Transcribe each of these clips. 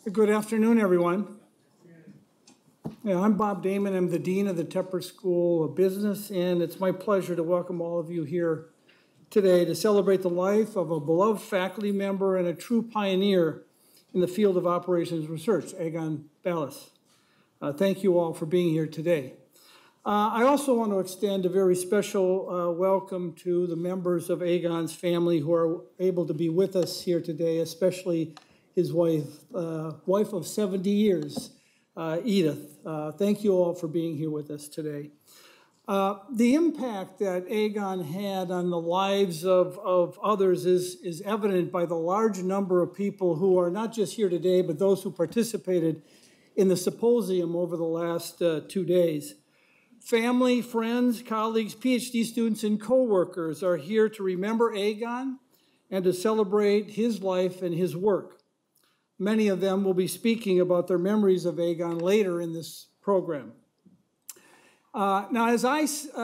Good afternoon, everyone. I'm Bob Damon. I'm the Dean of the Tepper School of Business, and it's my pleasure to welcome all of you here today to celebrate the life of a beloved faculty member and a true pioneer in the field of operations research, Egon Ballas. Thank you all for being here today. I also want to extend a very special welcome to the members of Egon's family who are able to be with us here today, especially his wife of 70 years, Edith. Thank you all for being here with us today. The impact that Egon had on the lives of others is evident by the large number of people who are not just here today, but those who participated in the symposium over the last 2 days. Family, friends, colleagues, PhD students, and co-workers are here to remember Egon and to celebrate his life and his work. Many of them will be speaking about their memories of Egon later in this program. Now, as I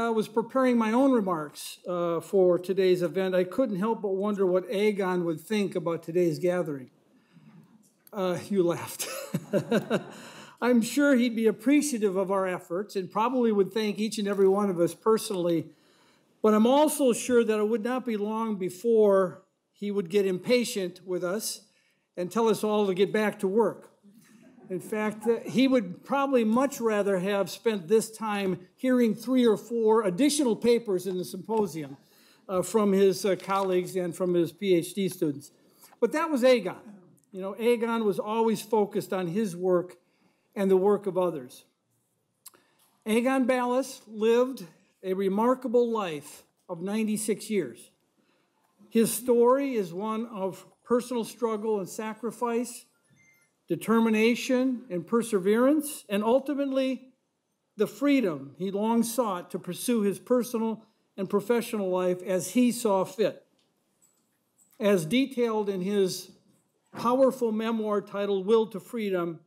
was preparing my own remarks for today's event, I couldn't help but wonder what Egon would think about today's gathering. You laughed. I'm sure he'd be appreciative of our efforts and probably would thank each and every one of us personally, but I'm also sure that it would not be long before he would get impatient with us and tell us all to get back to work. In fact, he would probably much rather have spent this time hearing 3 or 4 additional papers in the symposium from his colleagues and from his PhD students. But that was Egon. You know, Egon was always focused on his work and the work of others. Egon Ballas lived a remarkable life of 96 years. His story is one of personal struggle and sacrifice, determination and perseverance, and ultimately the freedom he long sought to pursue his personal and professional life as he saw fit. As detailed in his powerful memoir titled Will to Freedom,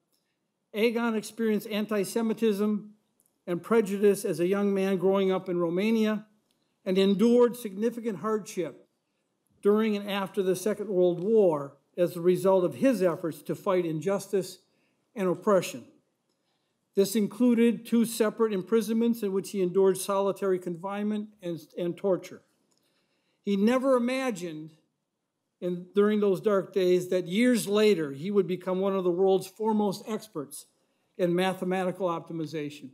Egon experienced anti-Semitism and prejudice as a young man growing up in Romania and endured significant hardship during and after the Second World War as a result of his efforts to fight injustice and oppression. This included 2 separate imprisonments in which he endured solitary confinement and torture. He never imagined during those dark days that years later he would become one of the world's foremost experts in mathematical optimization.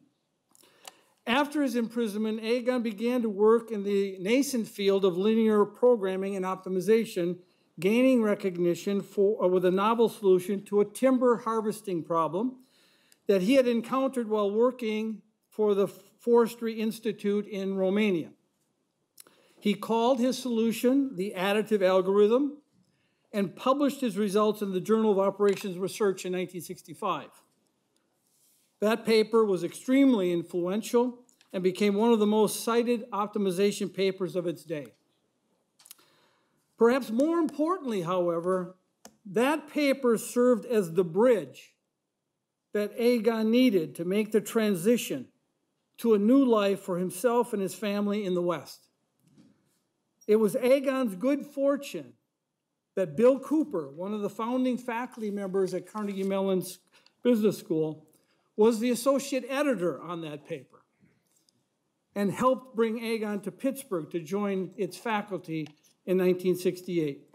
After his imprisonment, Egon began to work in the nascent field of linear programming and optimization, gaining recognition with a novel solution to a timber harvesting problem that he had encountered while working for the Forestry Institute in Romania. He called his solution the additive algorithm and published his results in the Journal of Operations Research in 1965. That paper was extremely influential and became one of the most cited optimization papers of its day. Perhaps more importantly, however, that paper served as the bridge that Egon needed to make the transition to a new life for himself and his family in the West. It was Egon's good fortune that Bill Cooper, one of the founding faculty members at Carnegie Mellon's Business School, was the associate editor on that paper and helped bring Egon to Pittsburgh to join its faculty in 1968.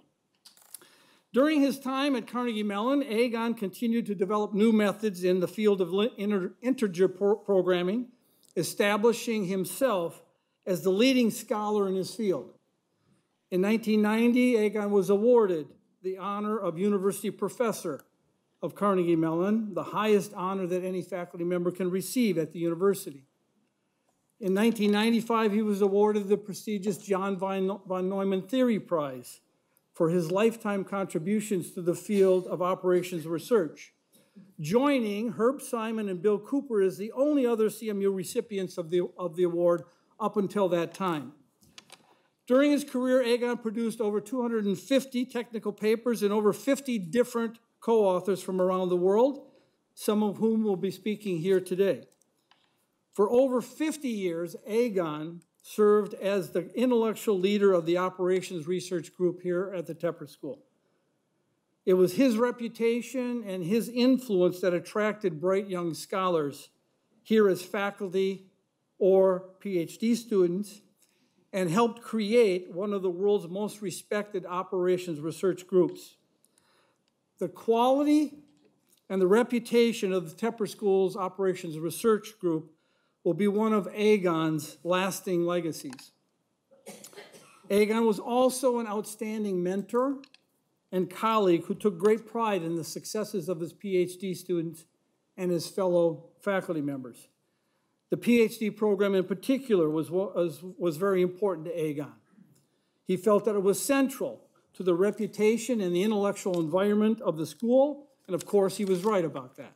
During his time at Carnegie Mellon, Egon continued to develop new methods in the field of integer programming, establishing himself as the leading scholar in his field. In 1990, Egon was awarded the honor of University Professor of Carnegie Mellon, the highest honor that any faculty member can receive at the university. In 1995, he was awarded the prestigious John von Neumann Theory Prize for his lifetime contributions to the field of operations research, joining Herb Simon and Bill Cooper as the only other CMU recipients of the award up until that time. During his career, Egon produced over 250 technical papers and over 50 different co-authors from around the world, some of whom will be speaking here today. For over 50 years, Egon served as the intellectual leader of the operations research group here at the Tepper School. It was his reputation and his influence that attracted bright young scholars here as faculty or PhD students and helped create one of the world's most respected operations research groups. The quality and the reputation of the Tepper School's Operations Research Group will be one of Egon's lasting legacies. Egon was also an outstanding mentor and colleague who took great pride in the successes of his PhD students and his fellow faculty members. The PhD program in particular was very important to Egon. He felt that it was central to the reputation and the intellectual environment of the school, and of course he was right about that.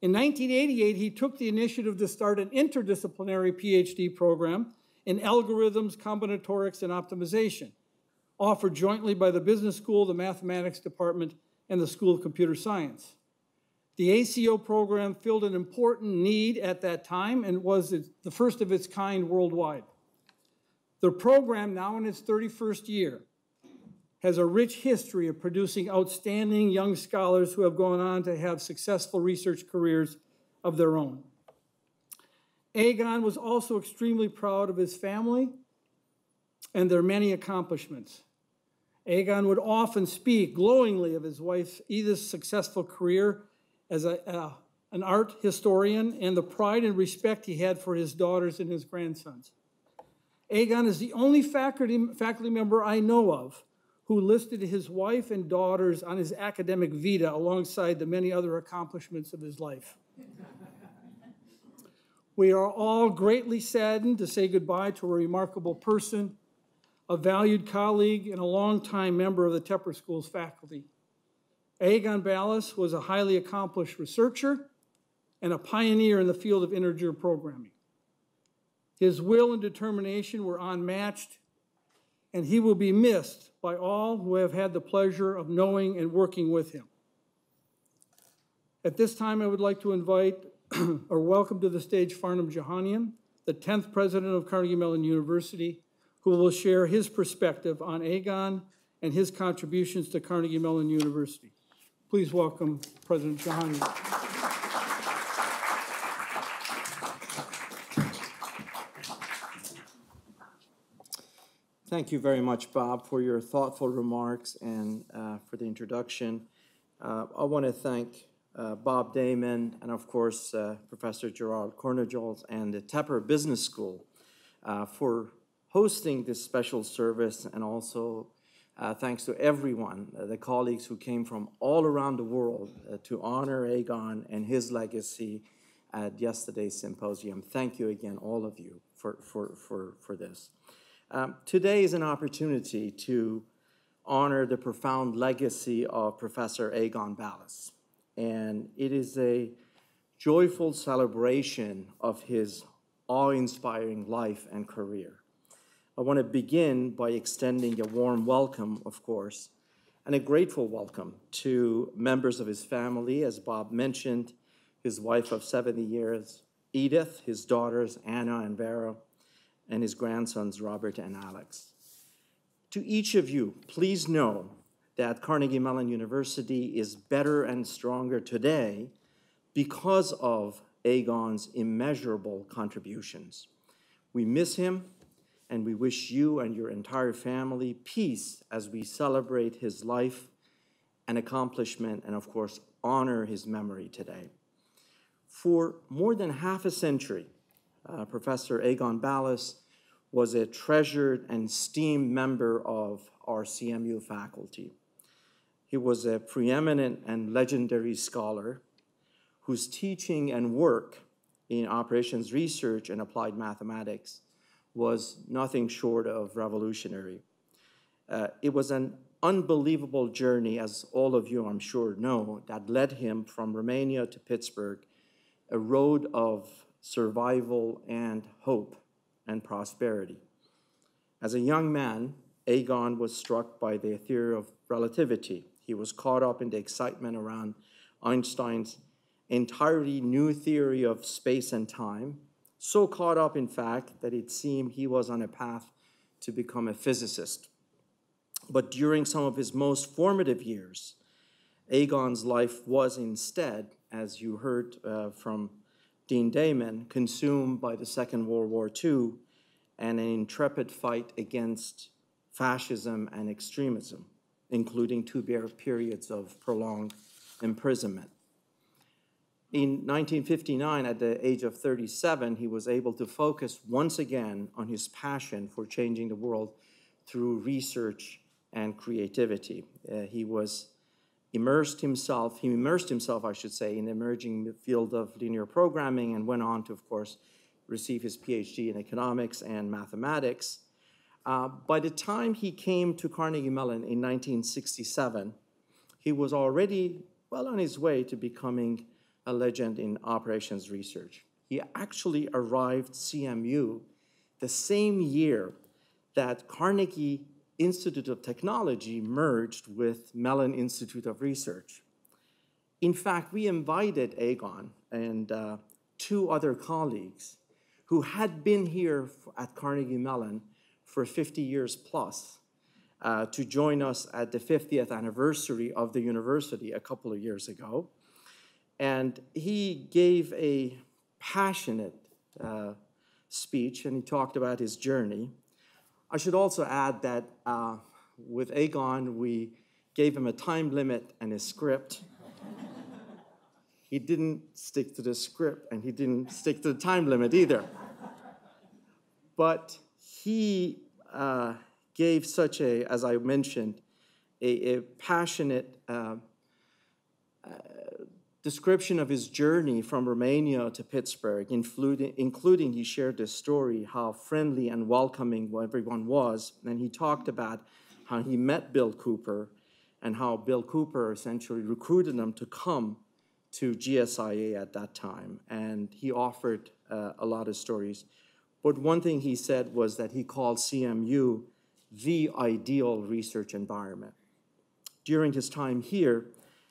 In 1988, he took the initiative to start an interdisciplinary PhD program in algorithms, combinatorics, and optimization, offered jointly by the Business School, the Mathematics Department, and the School of Computer Science. The ACO program filled an important need at that time and was the first of its kind worldwide. The program, now in its 31st year, has a rich history of producing outstanding young scholars who have gone on to have successful research careers of their own. Egon was also extremely proud of his family and their many accomplishments. Egon would often speak glowingly of his wife Edith's successful career as an art historian and the pride and respect he had for his daughters and his grandsons. Egon is the only faculty member I know of who listed his wife and daughters on his academic vita alongside the many other accomplishments of his life. We are all greatly saddened to say goodbye to a remarkable person, a valued colleague, and a longtime member of the Tepper School's faculty. Egon Ballas was a highly accomplished researcher and a pioneer in the field of integer programming. His will and determination were unmatched, and he will be missed by all who have had the pleasure of knowing and working with him. At this time, I would like to invite or welcome to the stage Farnham Jahanian, the 10th president of Carnegie Mellon University, who will share his perspective on Egon and his contributions to Carnegie Mellon University. Please welcome President Jahanian. Thank you very much, Bob, for your thoughtful remarks and for the introduction. I want to thank Bob Damon and, of course, Professor Gerard Cornejols and the Tepper Business School for hosting this special service, and also thanks to everyone, the colleagues who came from all around the world to honor Egon and his legacy at yesterday's symposium. Thank you again, all of you, for this. Today is an opportunity to honor the profound legacy of Professor Egon Ballas, and it is a joyful celebration of his awe-inspiring life and career. I want to begin by extending a warm welcome, of course, and a grateful welcome to members of his family, as Bob mentioned, his wife of 70 years, Edith, his daughters, Anna and Vera, and his grandsons, Robert and Alex. To each of you, please know that Carnegie Mellon University is better and stronger today because of Egon's immeasurable contributions. We miss him, and we wish you and your entire family peace as we celebrate his life and accomplishment and, of course, honor his memory today. For more than half a century, Professor Egon Ballas was a treasured and esteemed member of our CMU faculty. He was a preeminent and legendary scholar whose teaching and work in operations research and applied mathematics was nothing short of revolutionary. It was an unbelievable journey, as all of you, I'm sure, know, that led him from Romania to Pittsburgh, a road of survival and hope and prosperity. As a young man, Egon was struck by the theory of relativity. He was caught up in the excitement around Einstein's entirely new theory of space and time, so caught up, in fact, that it seemed he was on a path to become a physicist. But during some of his most formative years, Aegon's life was instead, as you heard from Dean Damon, consumed by the Second World War II and an intrepid fight against fascism and extremism, including 2 periods of prolonged imprisonment. In 1959, at the age of 37, he was able to focus once again on his passion for changing the world through research and creativity. He immersed himself, I should say, in the emerging field of linear programming and went on to, of course, receive his PhD in economics and mathematics. By the time he came to Carnegie Mellon in 1967, he was already well on his way to becoming a legend in operations research. He actually arrived CMU the same year that Carnegie Institute of Technology merged with Mellon Institute of Research. In fact, we invited Aegon and 2 other colleagues who had been here at Carnegie Mellon for 50 years plus to join us at the 50th anniversary of the university a couple of years ago. And he gave a passionate speech, and he talked about his journey. I should also add that with Aegon, we gave him a time limit and a script. He didn't stick to the script, and he didn't stick to the time limit either. But he gave such a, as I mentioned, a passionate description of his journey from Romania to Pittsburgh, including he shared this story, how friendly and welcoming everyone was. And he talked about how he met Bill Cooper and how Bill Cooper essentially recruited him to come to GSIA at that time. And he offered a lot of stories. But one thing he said was that he called CMU the ideal research environment. During his time here,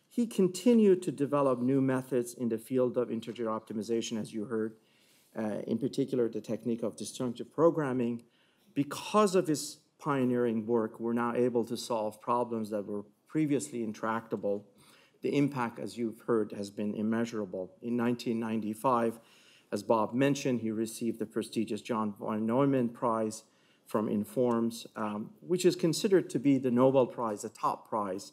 he continued to develop new methods in the field of integer optimization, as you heard, in particular the technique of disjunctive programming. Because of his pioneering work, we're now able to solve problems that were previously intractable. The impact, as you've heard, has been immeasurable. In 1995, as Bob mentioned, he received the prestigious John von Neumann Prize from Informs, which is considered to be the Nobel Prize, the top prize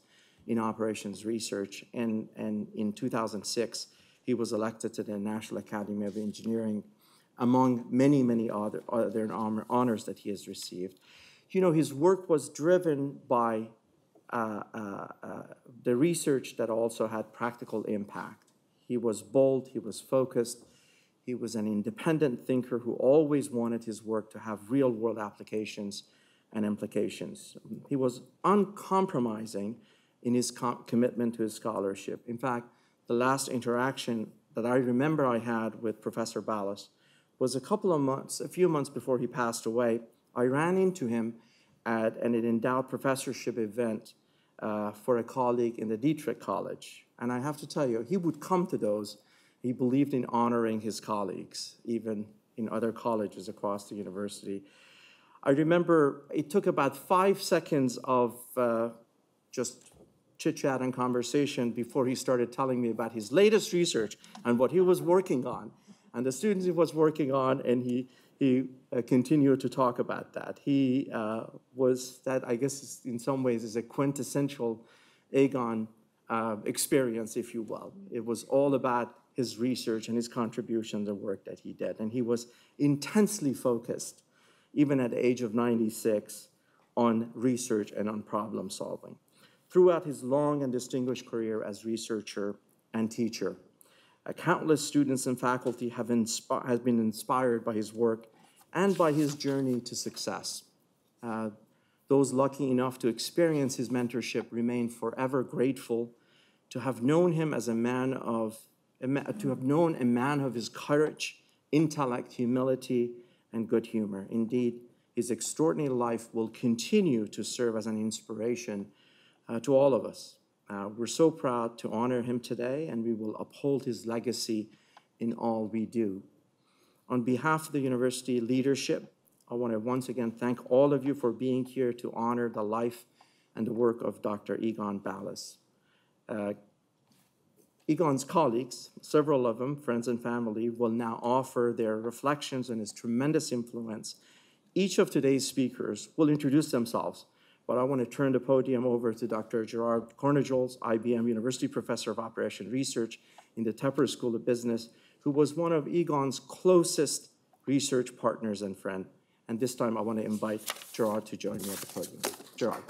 in operations research. And in 2006, he was elected to the National Academy of Engineering, among many, many other honors that he has received. You know, his work was driven by the research that also had practical impact. He was bold, he was focused, he was an independent thinker who always wanted his work to have real-world applications and implications. He was uncompromising in his commitment to his scholarship. In fact, the last interaction that I remember I had with Professor Ballas was a few months before he passed away. I ran into him at an endowed professorship event for a colleague in the Dietrich College. And I have to tell you, he would come to those. He believed in honoring his colleagues, even in other colleges across the university. I remember it took about 5 seconds of just chit-chat and conversation before he started telling me about his latest research and what he was working on, and the students he was working on, and he continued to talk about that. He was, that I guess in some ways is a quintessential Aegon experience, if you will. It was all about his research and his contribution, the work that he did, and he was intensely focused, even at the age of 96, on research and on problem solving. Throughout his long and distinguished career as researcher and teacher, countless students and faculty have been inspired by his work and by his journey to success. Those lucky enough to experience his mentorship remain forever grateful to have known him as a man of his courage, intellect, humility, and good humor. Indeed, his extraordinary life will continue to serve as an inspiration to all of us. We're so proud to honor him today, and we will uphold his legacy in all we do. On behalf of the university leadership, I want to once again thank all of you for being here to honor the life and the work of Dr. Egon Ballas. Egon's colleagues, several of them, friends and family, will now offer their reflections on his tremendous influence. Each of today's speakers will introduce themselves, but I want to turn the podium over to Dr. Gerard Cornejols, IBM University Professor of Operation Research in the Tepper School of Business, who was one of Egon's closest research partners and friend. And this time I want to invite Gerard to join me at the podium. Gerard.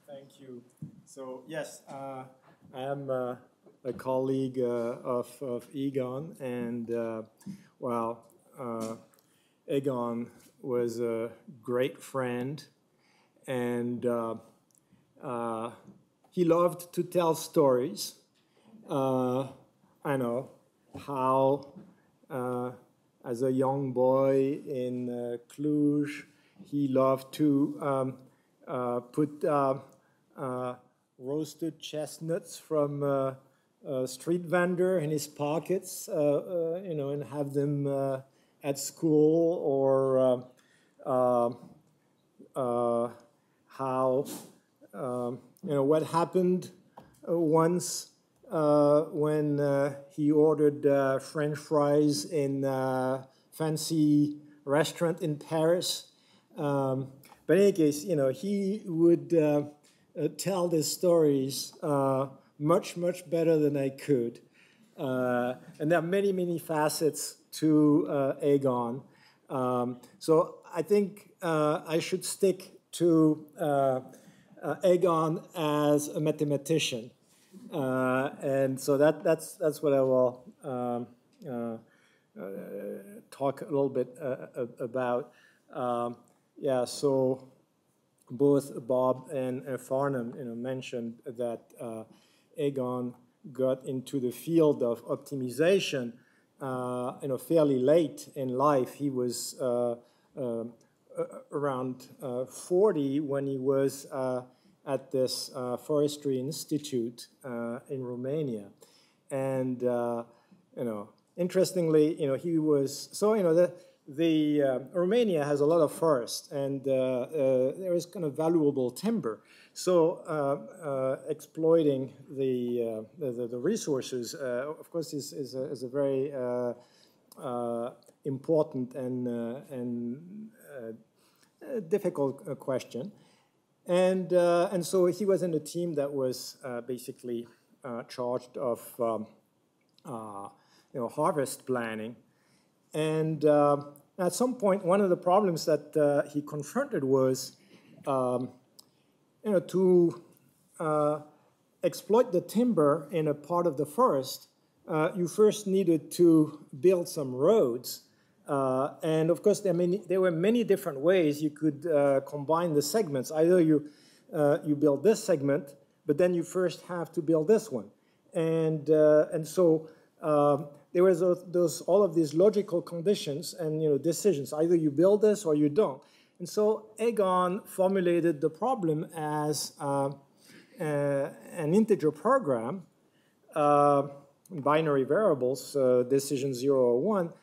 Thank you. So yes, I am a colleague of Egon, and Egon was a great friend, and he loved to tell stories. I know how, as a young boy in Cluj, he loved to put roasted chestnuts from a street vendor in his pockets, and have them at school, or how, what happened once when he ordered French fries in a fancy restaurant in Paris. But in any case, he would tell these stories much, much better than I could. And there are many, many facets to Egon. So I think I should stick to Egon as a mathematician. And so that's what I will talk a little bit about. So both Bob and Farnham, mentioned that Egon got into the field of optimization, fairly late in life. He was around 40 when he was at this forestry institute in Romania, and interestingly, he was Romania has a lot of forest, and there is kind of valuable timber. So exploiting the resources, of course, is a very important and difficult question. And so he was in a team that was basically charged of harvest planning. And at some point, one of the problems that he confronted was, to exploit the timber in a part of the forest, you first needed to build some roads. And of course, there were many different ways you could combine the segments. Either you build this segment, but then you first have to build this one. And so there was all of these logical conditions and decisions. Either you build this or you don't. And so Egon formulated the problem as an integer program, binary variables, decision 0 or 1.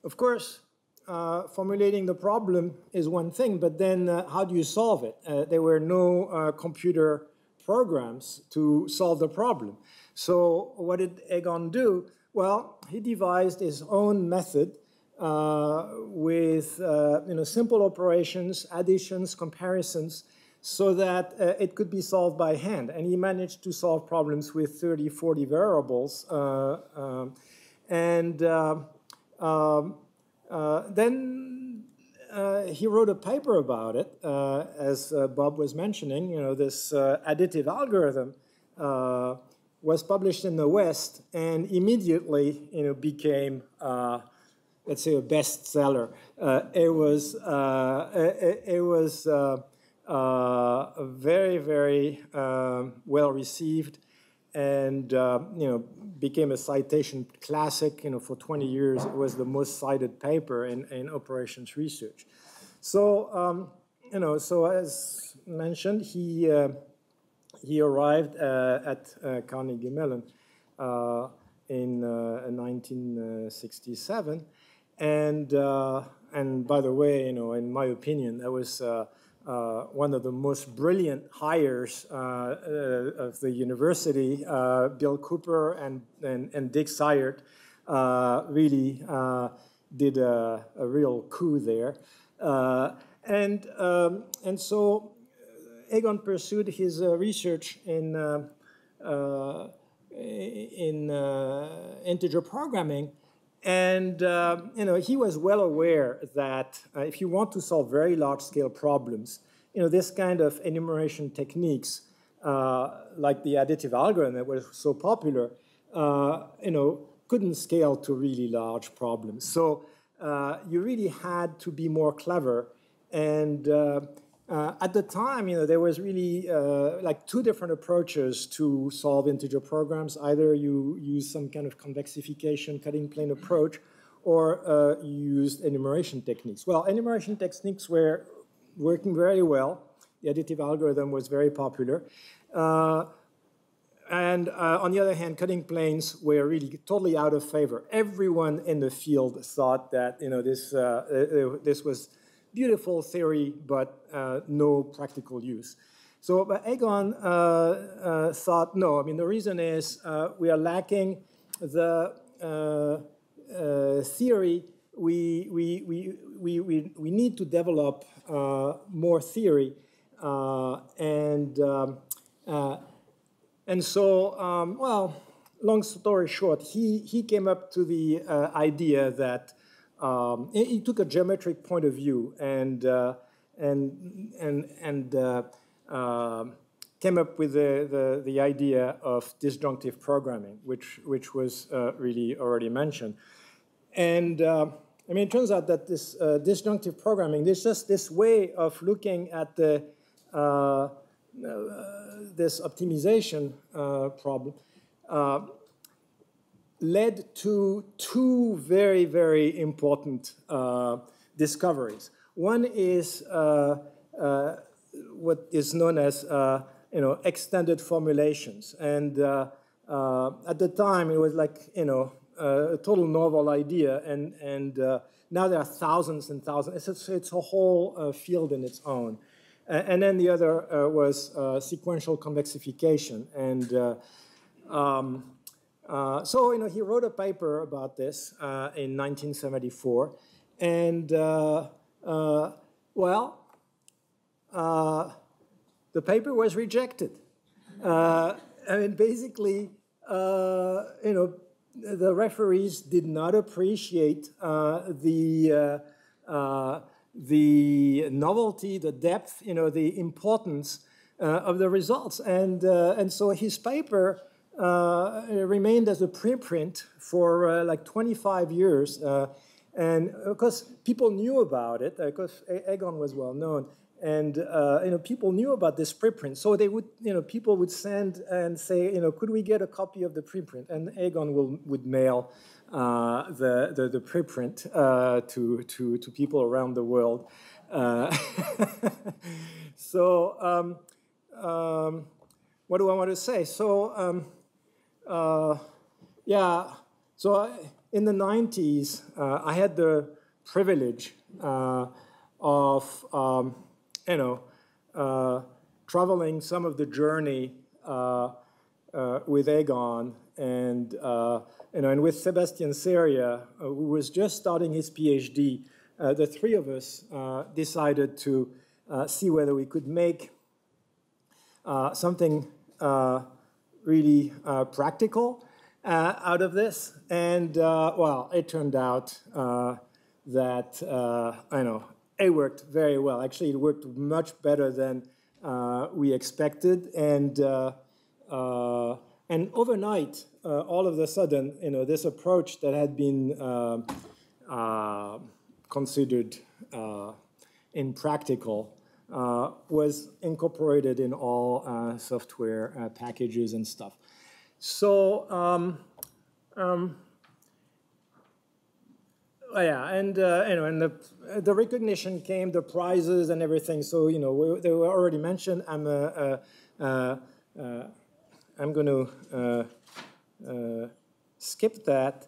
Of course, formulating the problem is one thing, but then how do you solve it? There were no computer programs to solve the problem. So what did Egon do? Well, he devised his own method with simple operations, additions, comparisons, so that it could be solved by hand. And he managed to solve problems with 30, 40 variables. Then he wrote a paper about it, as Bob was mentioning. This additive algorithm was published in the West and immediately, became, let's say, a bestseller. It was very, very well received, and became a citation classic. For 20 years, it was the most cited paper in operations research. So so as mentioned, he arrived at Carnegie Mellon in 1967. And by the way, in my opinion, that was one of the most brilliant hires of the university. Bill Cooper and Dick Cyert really did a real coup there. And so Egon pursued his research in integer programming. And he was well aware that if you want to solve very large-scale problems, this kind of enumeration techniques, like the additive algorithm that was so popular, couldn't scale to really large problems. So you really had to be more clever. And at the time, there was really like two different approaches to solve integer programs. Either you use some kind of convexification, cutting plane approach, or you used enumeration techniques. Well, enumeration techniques were working very well. The additive algorithm was very popular. And on the other hand, cutting planes were really totally out of favor. Everyone in the field thought that this was beautiful theory, but no practical use. So but Egon thought, no, the reason is we are lacking the theory. We need to develop more theory. And so, well, long story short, he came up to the idea that he took a geometric point of view and came up with the idea of disjunctive programming, which was really already mentioned. And it turns out that this disjunctive programming, there's just this way of looking at the this optimization problem led to two very, very important discoveries. One is what is known as extended formulations, and at the time it was like a total novel idea, and now there are thousands and thousands. It's a whole field in its own. And then the other was sequential convexification, and so he wrote a paper about this in 1974, and well, the paper was rejected. Basically, the referees did not appreciate the novelty, the depth, the importance of the results, and so his paper remained as a preprint for like 25 years, and because people knew about it, because Egon was well known, and people knew about this preprint, so they would, people would send and say, could we get a copy of the preprint, and Egon would mail the preprint to people around the world. So what do I want to say? So yeah, so in the 90s, I had the privilege of traveling some of the journey with Egon and and with Sebastian Seria, who was just starting his PhD. The three of us decided to see whether we could make something really practical out of this. And well, it turned out that it worked very well. Actually, it worked much better than we expected, and overnight, all of a sudden, this approach that had been considered impractical was incorporated in all software packages and stuff. So, yeah, and and the recognition came, the prizes and everything. So they were already mentioned. I'm going to skip that.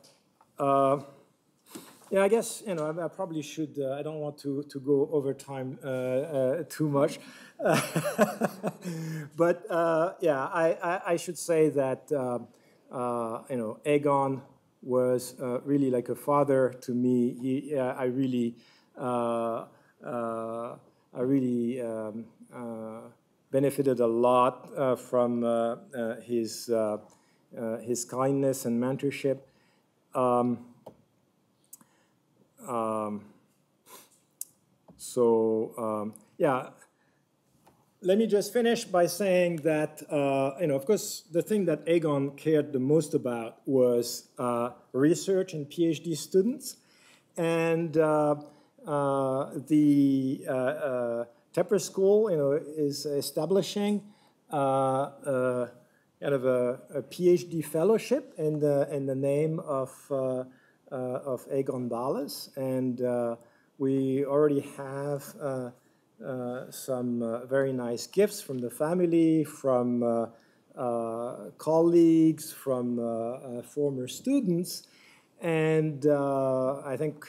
Yeah, I guess, you know, I probably should, I don't want to go over time too much. But yeah, I should say that, you know, Egon was really like a father to me. I really benefited a lot from his kindness and mentorship. Yeah, let me just finish by saying that, you know, of course, the thing that Egon cared the most about was research and PhD students. And the Tepper School, you know, is establishing kind of a PhD fellowship in the name of Egon Bales, and we already have some very nice gifts from the family, from colleagues, from former students, and I think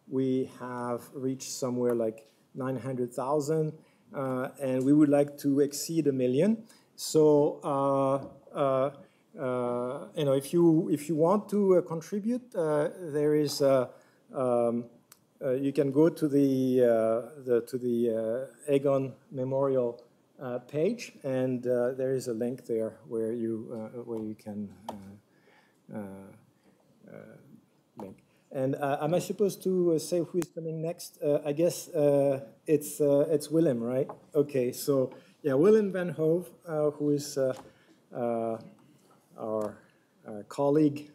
we have reached somewhere like 900,000, and we would like to exceed 1 million. So you know, if you want to contribute, there is you can go to the Egon Memorial page, and there is a link there where you can link. And am I supposed to say who is coming next? I guess it's Willem, right? Okay, so yeah, Willem van Hove, who is our colleague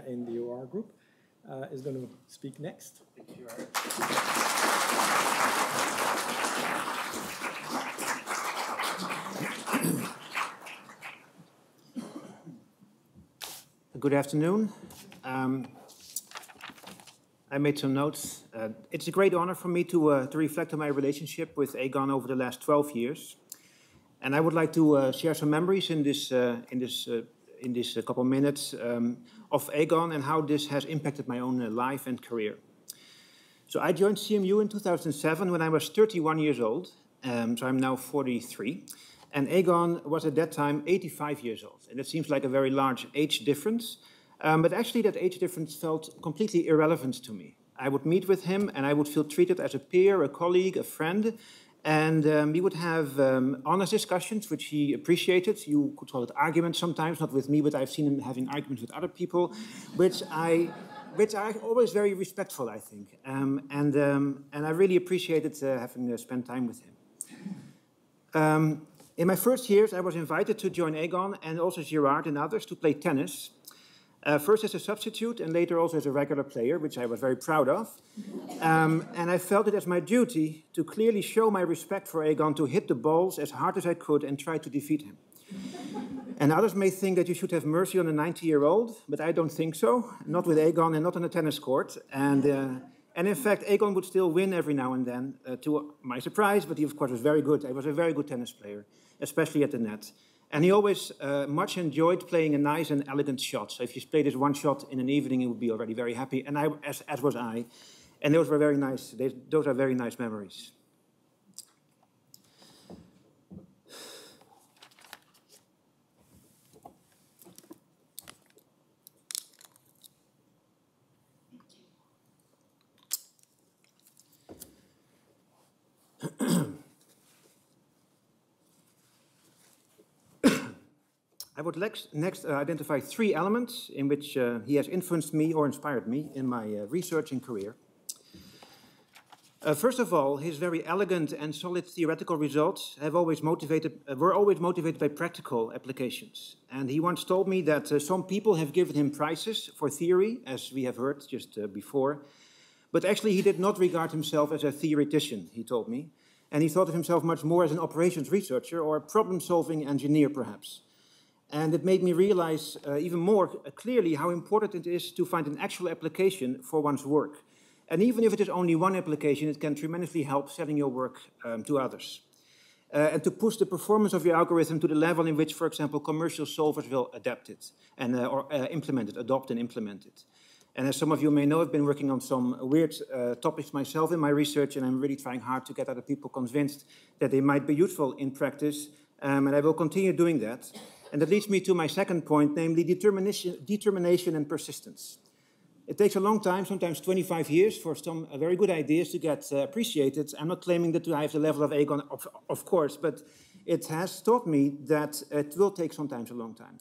in the OR group, is going to speak next. Thank you, Art. Good afternoon. I made some notes. It's a great honor for me to reflect on my relationship with Egon over the last 12 years. And I would like to share some memories in this couple minutes of Egon and how this has impacted my own life and career. So I joined CMU in 2007 when I was 31 years old. So I'm now 43. And Egon was at that time 85 years old. And it seems like a very large age difference. But actually that age difference felt completely irrelevant to me. I would meet with him and I would feel treated as a peer, a colleague, a friend. And we would have honest discussions, which he appreciated. You could call it arguments sometimes, not with me, but I've seen him having arguments with other people, which are always very respectful, I think. And I really appreciated having spent time with him. In my first years, I was invited to join Egon and also Gerard and others to play tennis. First as a substitute and later also as a regular player, which I was very proud of. And I felt it as my duty to clearly show my respect for Egon, to hit the balls as hard as I could and try to defeat him. And others may think that you should have mercy on a 90-year-old, but I don't think so. Not with Egon and not on a tennis court. And in fact, Egon would still win every now and then, to my surprise, but he of course was very good. He was a very good tennis player, especially at the net. And he always much enjoyed playing a nice and elegant shot. So if you play this one shot in an evening, he would be already very happy, and as was I. And those were very nice. Those are very nice memories. I would next identify 3 elements in which he has influenced me or inspired me in my research and career. First of all, his very elegant and solid theoretical results were always motivated by practical applications. And he once told me that some people have given him prizes for theory, as we have heard just before, but actually he did not regard himself as a theoretician, he told me, and he thought of himself much more as an operations researcher or a problem-solving engineer, perhaps. And it made me realize even more clearly how important it is to find an actual application for one's work. And even if it is only one application, it can tremendously help selling your work to others. and to push the performance of your algorithm to the level in which, for example, commercial solvers will adapt it and implement it, adopt and implement it. And as some of you may know, I've been working on some weird topics myself in my research, and I'm really trying hard to get other people convinced that they might be useful in practice, and I will continue doing that. And that leads me to my second point, namely determination and persistence. It takes a long time, sometimes 25 years, for some very good ideas to get appreciated. I'm not claiming that I have the level of Egon, of course, but it has taught me that it will take sometimes a long time.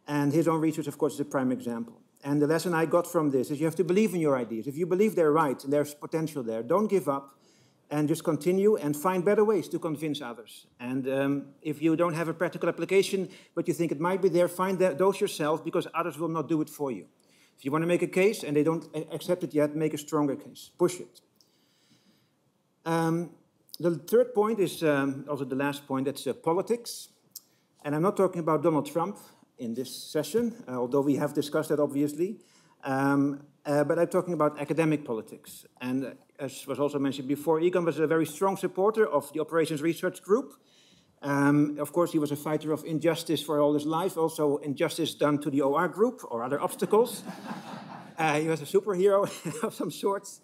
And his own research, of course, is a prime example. And the lesson I got from this is you have to believe in your ideas. If you believe they're right and there's potential there, don't give up and just continue and find better ways to convince others. And if you don't have a practical application, but you think it might be there, find those yourself, because others will not do it for you. If you want to make a case and they don't accept it yet, make a stronger case. Push it. The third point is also the last point, that's politics. And I'm not talking about Donald Trump in this session, although we have discussed that obviously. But I'm talking about academic politics. And as was also mentioned before, Egon was a very strong supporter of the Operations Research Group. Of course, he was a fighter of injustice for all his life, also injustice done to the OR group or other obstacles. He was a superhero of some sorts.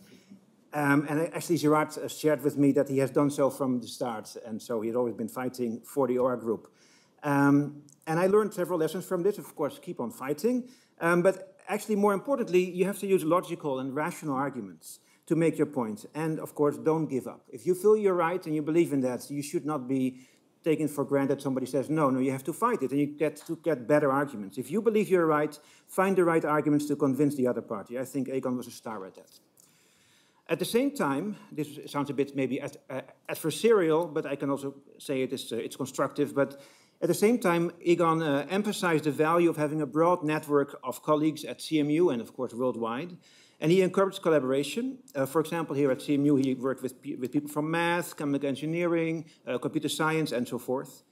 And actually, Gerard shared with me that he has done so from the start, and so he had always been fighting for the OR group. And I learned several lessons from this. Of course, keep on fighting. But actually, more importantly, you have to use logical and rational arguments to make your point. And of course, don't give up. If you feel you're right and you believe in that, you should not be taken for granted. Somebody says, no, you have to fight it, and you get to get better arguments. If you believe you're right, find the right arguments to convince the other party. I think Egon was a star at that. At the same time, this sounds a bit maybe adversarial, but I can also say it's constructive, but at the same time, Egon emphasized the value of having a broad network of colleagues at CMU and, of course, worldwide. And he encouraged collaboration. For example, here at CMU, he worked with people from math, chemical engineering, computer science, and so forth.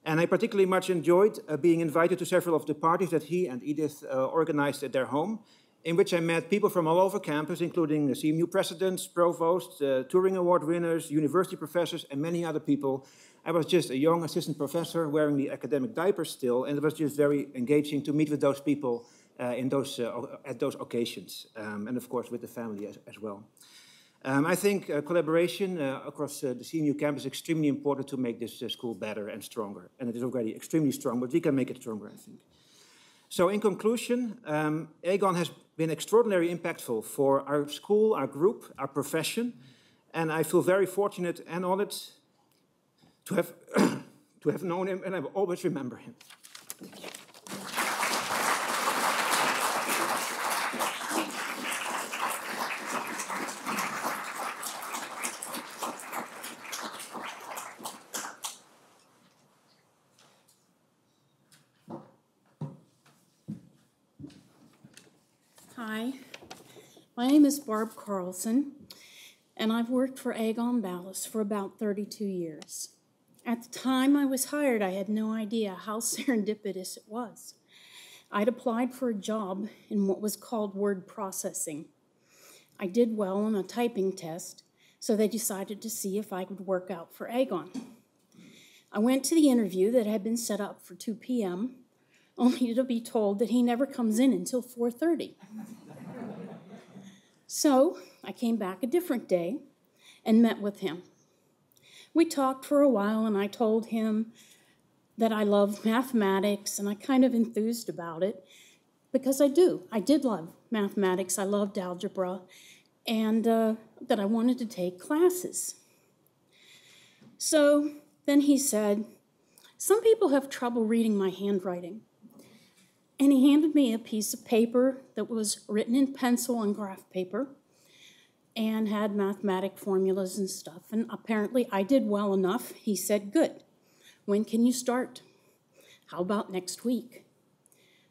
And I particularly much enjoyed being invited to several of the parties that he and Edith organized at their home, in which I met people from all over campus, including the CMU presidents, provosts, Turing Award winners, university professors, and many other people. I was just a young assistant professor wearing the academic diaper still, and it was just very engaging to meet with those people at those occasions, and of course with the family as well. I think collaboration across the CMU campus is extremely important to make this school better and stronger. And it is already extremely strong, but we can make it stronger, I think. So in conclusion, Egon has been extraordinarily impactful for our school, our group, our profession. And I feel very fortunate and honored to have known him, and I will always remember him. Thank you. Hi, my name is Barb Carlson, and I've worked for Egon Ballas for about 32 years. At the time I was hired, I had no idea how serendipitous it was. I'd applied for a job in what was called word processing. I did well on a typing test, so they decided to see if I could work out for Egon. I went to the interview that had been set up for 2 p.m., only to be told that he never comes in until 4:30. So I came back a different day and met with him. We talked for a while, and I told him that I love mathematics, and I kind of enthused about it, because I did love mathematics. I loved algebra, and that I wanted to take classes. So then he said, some people have trouble reading my handwriting. And he handed me a piece of paper that was written in pencil and graph paper and had mathematic formulas and stuff. And apparently I did well enough. He said, good. When can you start? How about next week?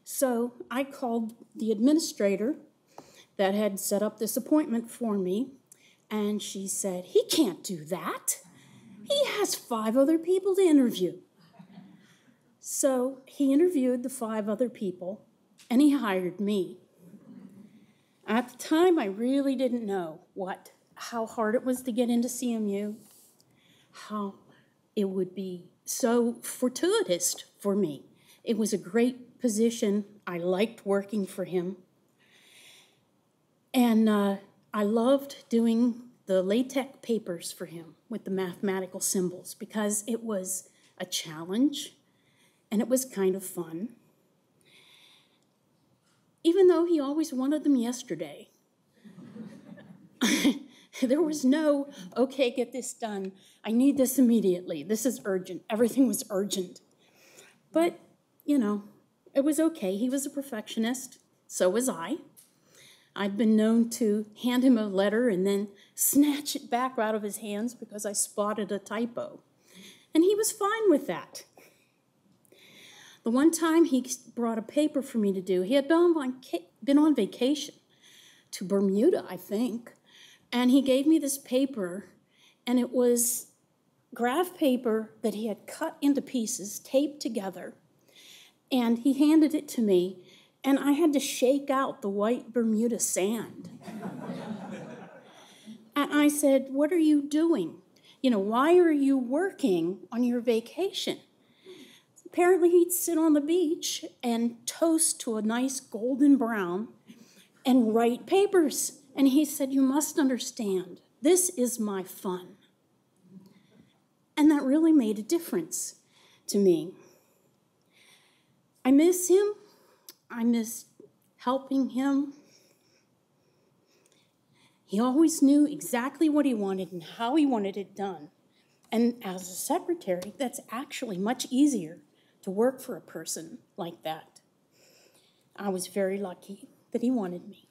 So I called the administrator that had set up this appointment for me, and she said, he can't do that. He has 5 other people to interview. So he interviewed the 5 other people, and he hired me. At the time, I really didn't know how hard it was to get into CMU, how it would be so fortuitous for me. It was a great position. I liked working for him. And I loved doing the LaTeX papers for him with the mathematical symbols because it was a challenge and it was kind of fun. Even though he always wanted them yesterday. There was no, okay, get this done. I need this immediately. This is urgent. Everything was urgent. But, you know, it was okay. He was a perfectionist. So was I. I'd been known to hand him a letter and then snatch it back out of his hands because I spotted a typo. And he was fine with that. The one time he brought a paper for me to do, he had been on vacation to Bermuda, I think, and he gave me this paper, and it was graph paper that he had cut into pieces, taped together, and he handed it to me, and I had to shake out the white Bermuda sand. And I said, "What are you doing? You know, why are you working on your vacation?" Apparently, he'd sit on the beach and toast to a nice golden brown and write papers. And he said, "You must understand, this is my fun." And that really made a difference to me. I miss him. I miss helping him. He always knew exactly what he wanted and how he wanted it done. And as a secretary, that's actually much easier to work for a person like that. I was very lucky that he wanted me.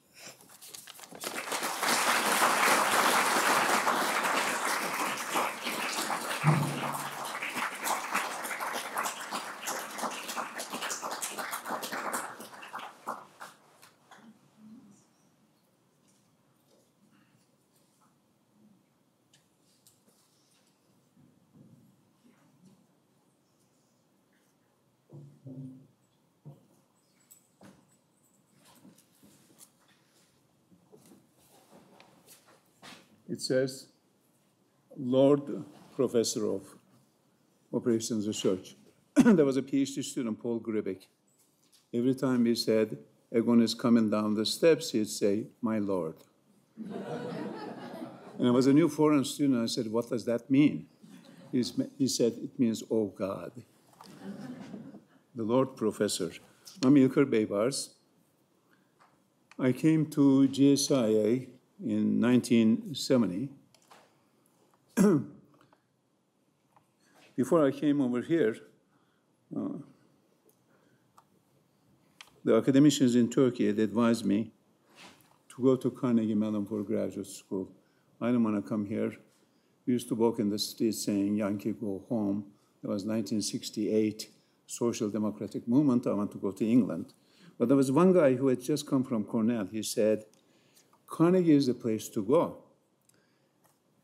It says, Lord Professor of Operations Research. There was a PhD student, Paul Gribik. Every time he said, Egon is coming down the steps, he'd say, "My Lord." And I was a new foreign student. I said, "What does that mean?" He said, "It means, oh God." The Lord Professor. I'm Ilker Beybars. I came to GSIA in 1970. Before I came over here, the academicians in Turkey had advised me to go to Carnegie Mellon for graduate school. I didn't want to come here. We used to walk in the streets saying, "Yankee, go home." It was 1968, social democratic movement. I want to go to England. But there was one guy who had just come from Cornell. He said, "Carnegie is the place to go.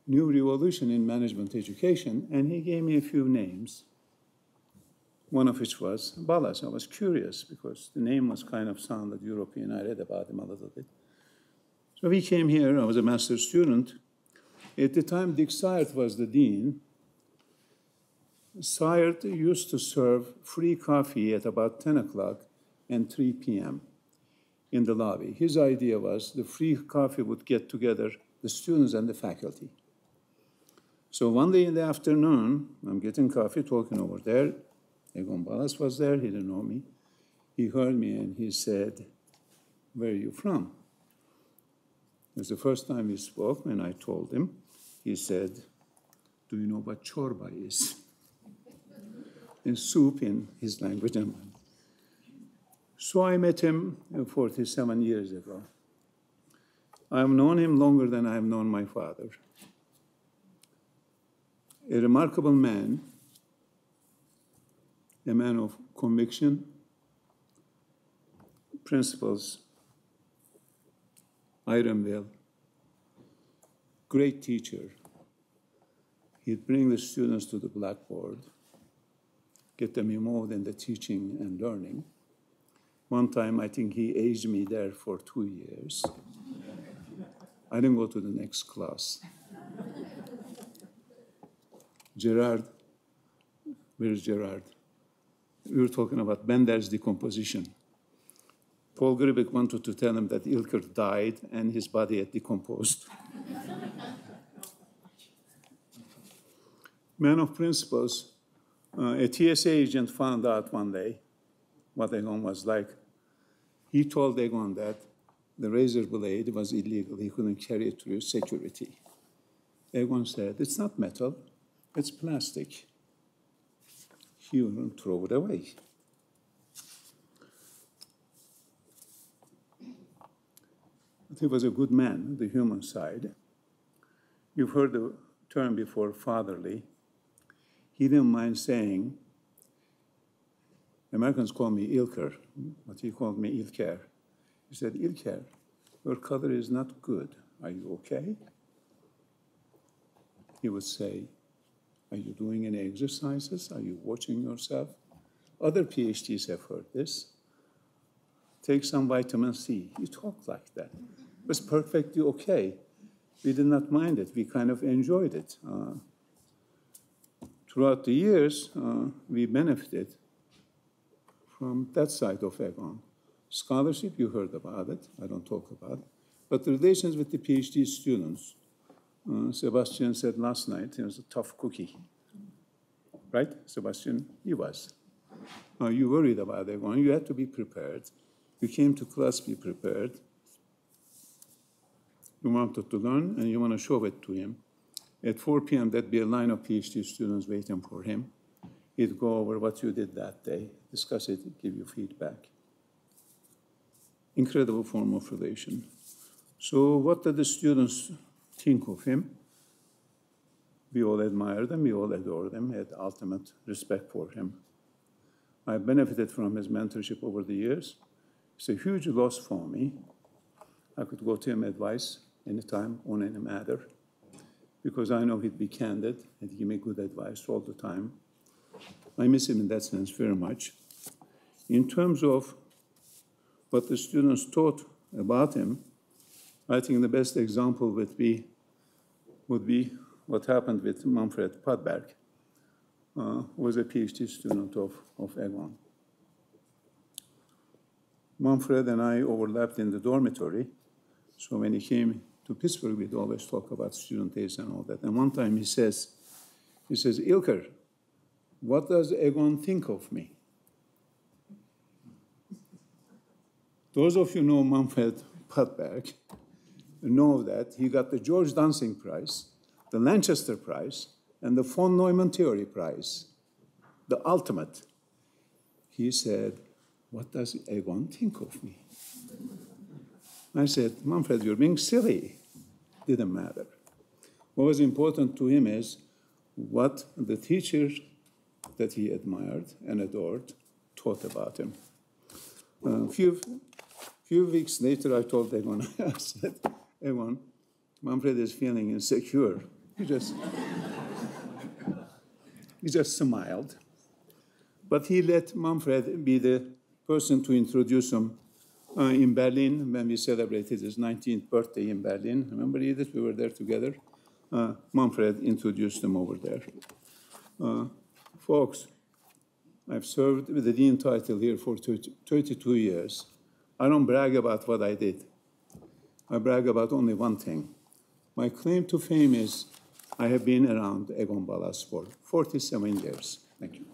New revolution in management education." And he gave me a few names, one of which was Balazs. I was curious because the name was kind of sounded European. I read about him a little bit. So we came here. I was a master's student. At the time, Dick Cyert was the dean. Cyert used to serve free coffee at about 10 o'clock and 3 p.m. in the lobby. His idea was the free coffee would get together the students and the faculty. So one day in the afternoon, I'm getting coffee, talking over there. Egon Balazs was there. He didn't know me. He heard me and he said, "Where are you from?" It was the first time we spoke, and I told him. He said, "Do you know what chorba is?" And soup in his language. So I met him 47 years ago. I've known him longer than I've known my father. A remarkable man, a man of conviction, principles, iron will, great teacher. He'd bring the students to the blackboard, get them involved in the teaching and learning. One time, I think he aged me there for 2 years. I didn't go to the next class. Gerard Where's Gerard? We were talking about Bender's decomposition. Paul Gribek wanted to tell him that Ilker died and his body had decomposed. Man of principles, a TSA agent found out one day what Egon was like. He told Egon that the razor blade was illegal. He couldn't carry it through security. Egon said, it's not metal, it's plastic. He wouldn't throw it away. But he was a good man, the human side. You've heard the term before, fatherly. He didn't mind saying, Americans call me Ilker, but he called me Ilker. He said, Ilker, your color is not good. Are you okay? He would say, are you doing any exercises? Are you watching yourself? Other PhDs have heard this. Take some vitamin C. He talked like that. It was perfectly okay. We did not mind it. We kind of enjoyed it. Throughout the years, we benefited from that side of Egon. Scholarship, you heard about it. I don't talk about it. But the relations with the PhD students, Sebastian said last night he was a tough cookie. Right, Sebastian? He was. You worried about Egon. You had to be prepared. You came to class, be prepared. You wanted to learn, and you want to show it to him. At 4 p.m., there'd be a line of PhD students waiting for him. He'd go over what you did that day, discuss it, give you feedback. Incredible form of relation. So what did the students think of him? We all admired him, we all adored him, had ultimate respect for him. I benefited from his mentorship over the years. It's a huge loss for me. I could go to him advice anytime on any matter, because I know he'd be candid and give me good advice all the time. I miss him in that sense very much. In terms of what the students taught about him, I think the best example would be what happened with Manfred Padberg, who was a PhD student of Egon. Manfred and I overlapped in the dormitory, so when he came to Pittsburgh, we'd always talk about student days and all that. And one time he says, Ilker, what does Egon think of me? Those of you know Manfred Padberg know that he got the George Dunsing Prize, the Lanchester Prize, and the von Neumann Theory Prize, the ultimate. He said, what does Egon think of me? I said, Manfred, you're being silly. Didn't matter. What was important to him is what the teacher that he admired and adored taught about him. A few weeks later, I told Egon, I said, Egon, Manfred is feeling insecure. He just smiled. But he let Manfred be the person to introduce him in Berlin when we celebrated his 19th birthday in Berlin. Remember, Edith? We were there together. Manfred introduced him over there. Folks, I've served with the dean title here for 32 years. I don't brag about what I did. I brag about only one thing. My claim to fame is I have been around Egon Balázs for 47 years. Thank you.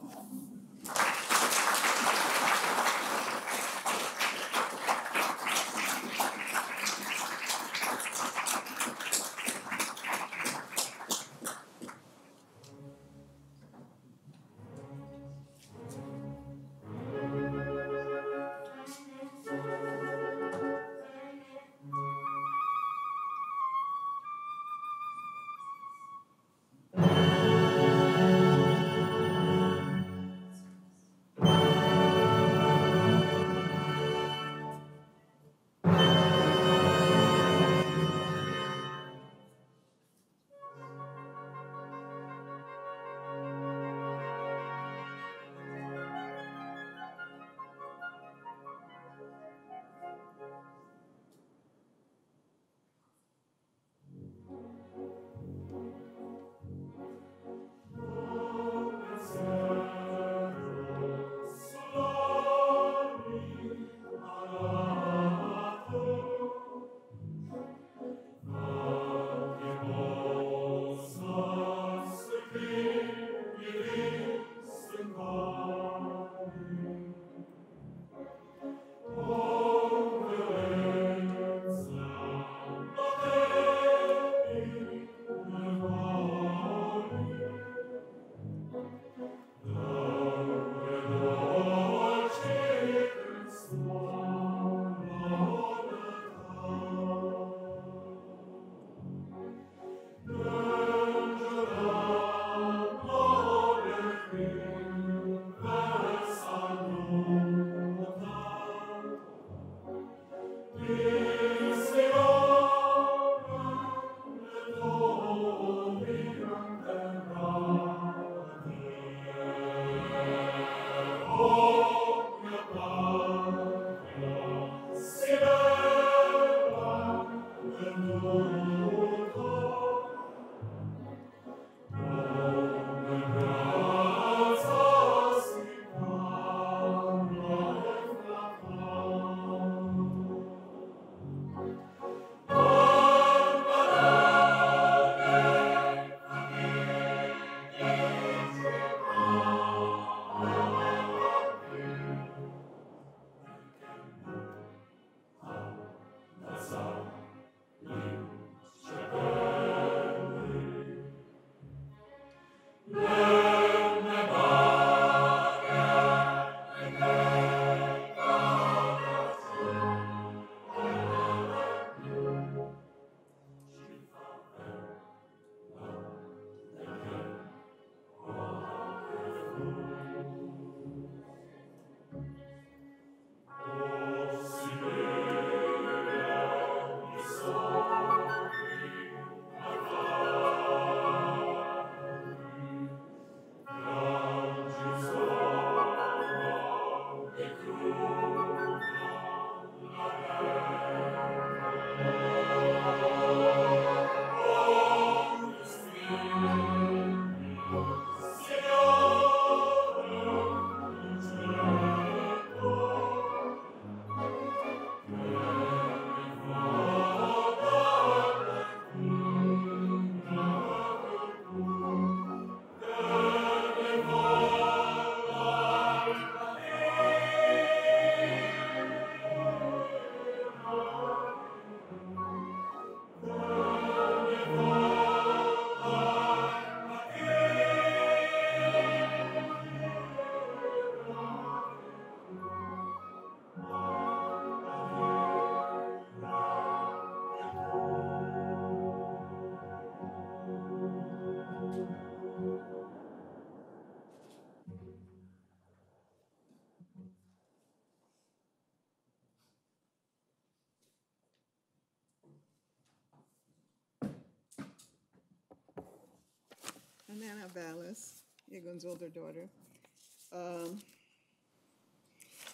Nana Ballas, Egon's older daughter.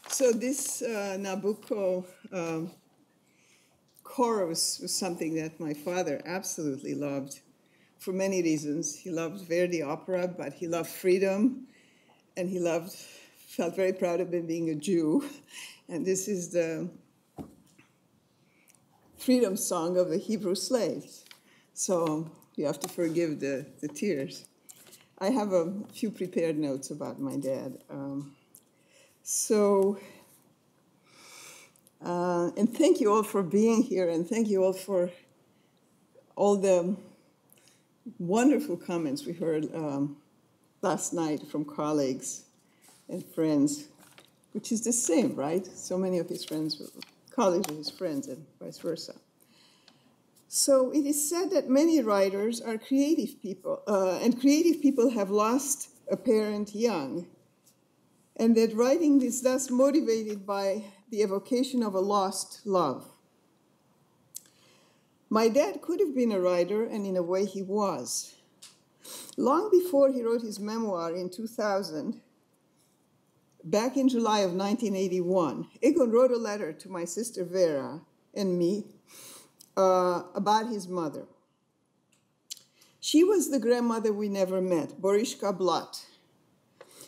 So this Nabucco chorus was something that my father absolutely loved for many reasons. He loved Verdi opera, but he loved freedom, and he felt very proud of being a Jew. And this is the freedom song of the Hebrew slaves. So you have to forgive the tears. I have a few prepared notes about my dad. And thank you all for being here, and thank you all for all the wonderful comments we heard last night from colleagues and friends, which is the same, right? So many of his friends, colleagues were his friends, and vice versa. So it is said that many writers are creative people, and creative people have lost a parent young, and that writing is thus motivated by the evocation of a lost love. My dad could have been a writer, and in a way he was. Long before he wrote his memoir in 2000, back in July of 1981, Egon wrote a letter to my sister Vera and me about his mother. She was the grandmother we never met, Boriska Blatt.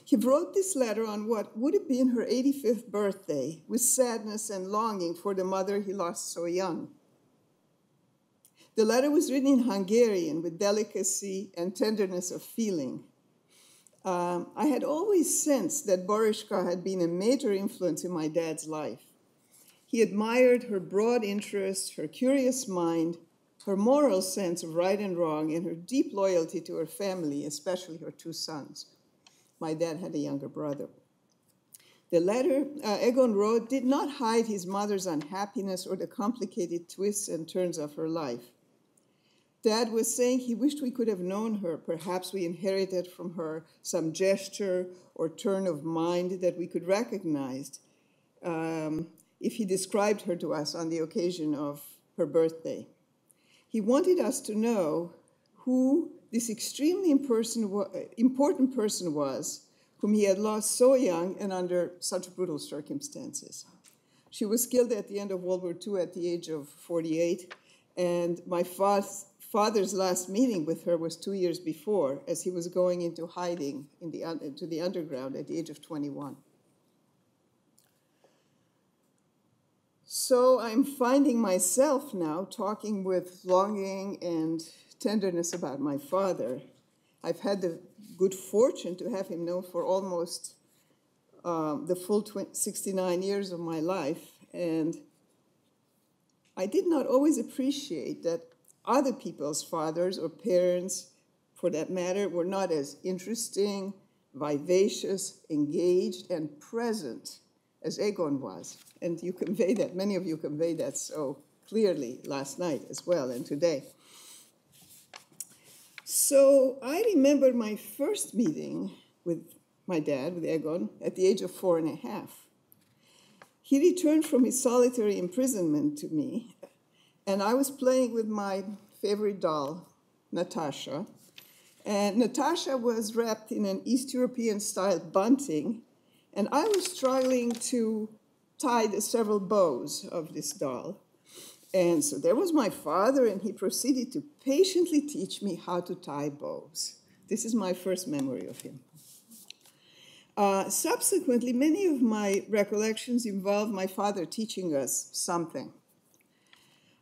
He wrote this letter on what would have been her 85th birthday with sadness and longing for the mother he lost so young. The letter was written in Hungarian with delicacy and tenderness of feeling. I had always sensed that Boriska had been a major influence in my dad's life. He admired her broad interests, her curious mind, her moral sense of right and wrong, and her deep loyalty to her family, especially her two sons. My dad had a younger brother. The letter Egon wrote did not hide his mother's unhappiness or the complicated twists and turns of her life. Dad was saying he wished we could have known her. Perhaps we inherited from her some gesture or turn of mind that we could recognize if he described her to us on the occasion of her birthday. He wanted us to know who this extremely important person was, whom he had lost so young and under such brutal circumstances. She was killed at the end of World War II at the age of 48, and my father's last meeting with her was 2 years before, as he was going into hiding to the underground at the age of 21. So I'm finding myself now talking with longing and tenderness about my father. I've had the good fortune to have him known for almost the full 69 years of my life, and I did not always appreciate that other people's fathers or parents, for that matter, were not as interesting, vivacious, engaged, and present as Egon was. And you convey that, many of you conveyed that so clearly last night as well, and today. So I remember my first meeting with my dad, with Egon, at the age of 4.5. He returned from his solitary imprisonment to me, and I was playing with my favorite doll, Natasha. And Natasha was wrapped in an East European-style bunting, and I was struggling to tie the several bows of this doll. And so there was my father, and he proceeded to patiently teach me how to tie bows. This is my first memory of him. Subsequently, many of my recollections involve my father teaching us something.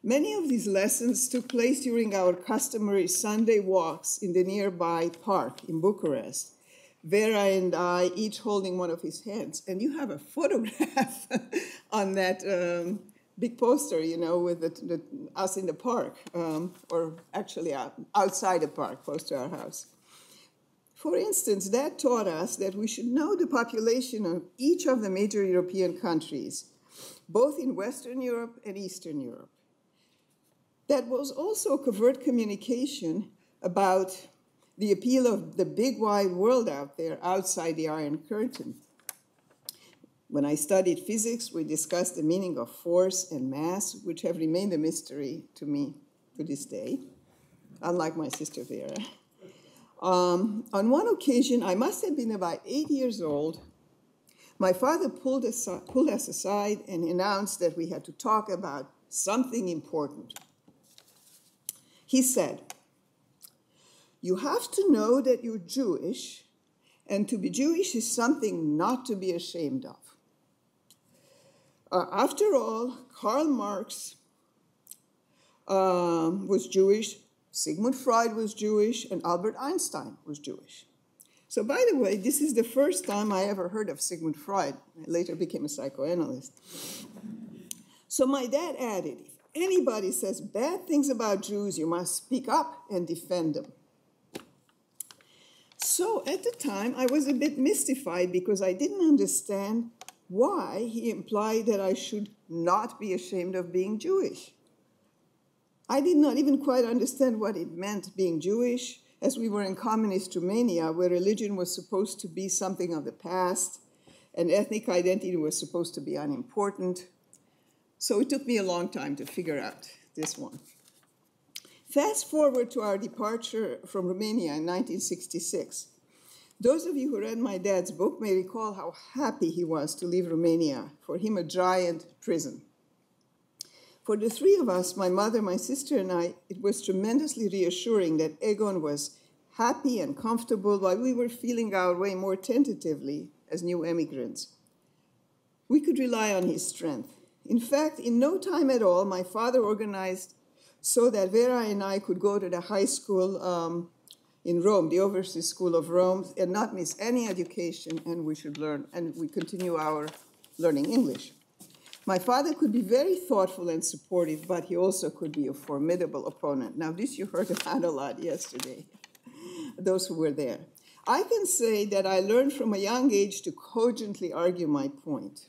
Many of these lessons took place during our customary Sunday walks in the nearby park in Bucharest. Vera and I each holding one of his hands. And you have a photograph on that big poster, you know, with us in the park, or actually outside the park, close to our house. For instance, that taught us that we should know the population of each of the major European countries, both in Western Europe and Eastern Europe. That was also covert communication about the appeal of the big wide world out there outside the Iron Curtain. When I studied physics, we discussed the meaning of force and mass, which have remained a mystery to me to this day, unlike my sister Vera. On one occasion, I must have been about 8 years old, my father pulled us aside and announced that we had to talk about something important. He said, "You have to know that you're Jewish, and to be Jewish is something not to be ashamed of. After all, Karl Marx was Jewish, Sigmund Freud was Jewish, and Albert Einstein was Jewish." So by the way, this is the first time I ever heard of Sigmund Freud. I later became a psychoanalyst. So my dad added, "If anybody says bad things about Jews, you must speak up and defend them." So at the time, I was a bit mystified because I didn't understand why he implied that I should not be ashamed of being Jewish. I did not even quite understand what it meant being Jewish, as we were in communist Romania, where religion was supposed to be something of the past, and ethnic identity was supposed to be unimportant. So it took me a long time to figure out this one. Fast forward to our departure from Romania in 1966. Those of you who read my dad's book may recall how happy he was to leave Romania, for him a giant prison. For the three of us, my mother, my sister, and I, it was tremendously reassuring that Egon was happy and comfortable while we were feeling our way more tentatively as new immigrants. We could rely on his strength. In fact, in no time at all, my father organized so that Vera and I could go to the high school in Rome, the Overseas School of Rome, and not miss any education, and we should learn, and we continue our learning English. My father could be very thoughtful and supportive, but he also could be a formidable opponent. Now, this you heard about a lot yesterday, those who were there. I can say that I learned from a young age to cogently argue my point.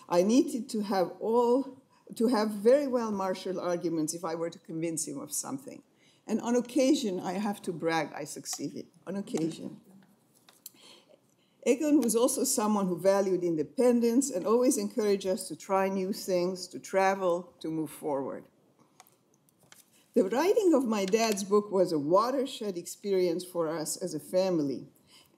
I needed to have very well marshaled arguments if I were to convince him of something. And on occasion, I have to brag, I succeeded, on occasion. Egon was also someone who valued independence and always encouraged us to try new things, to travel, to move forward. The writing of my dad's book was a watershed experience for us as a family.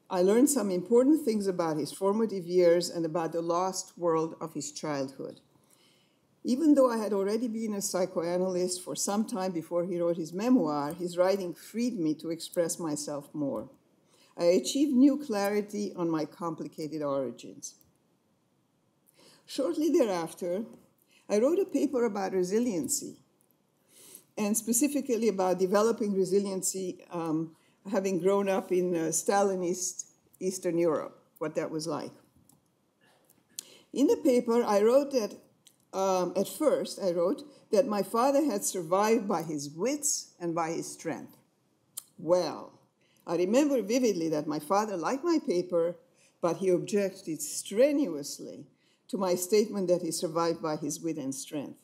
I learned some important things about his formative years and about the lost world of his childhood. Even though I had already been a psychoanalyst for some time before he wrote his memoir, his writing freed me to express myself more. I achieved new clarity on my complicated origins. Shortly thereafter, I wrote a paper about resiliency, and specifically about developing resiliency, having grown up in Stalinist Eastern Europe, what that was like. In the paper, I wrote that, at first, I wrote that my father had survived by his wits and by his strength. Well, I remember vividly that my father liked my paper, but he objected strenuously to my statement that he survived by his wit and strength.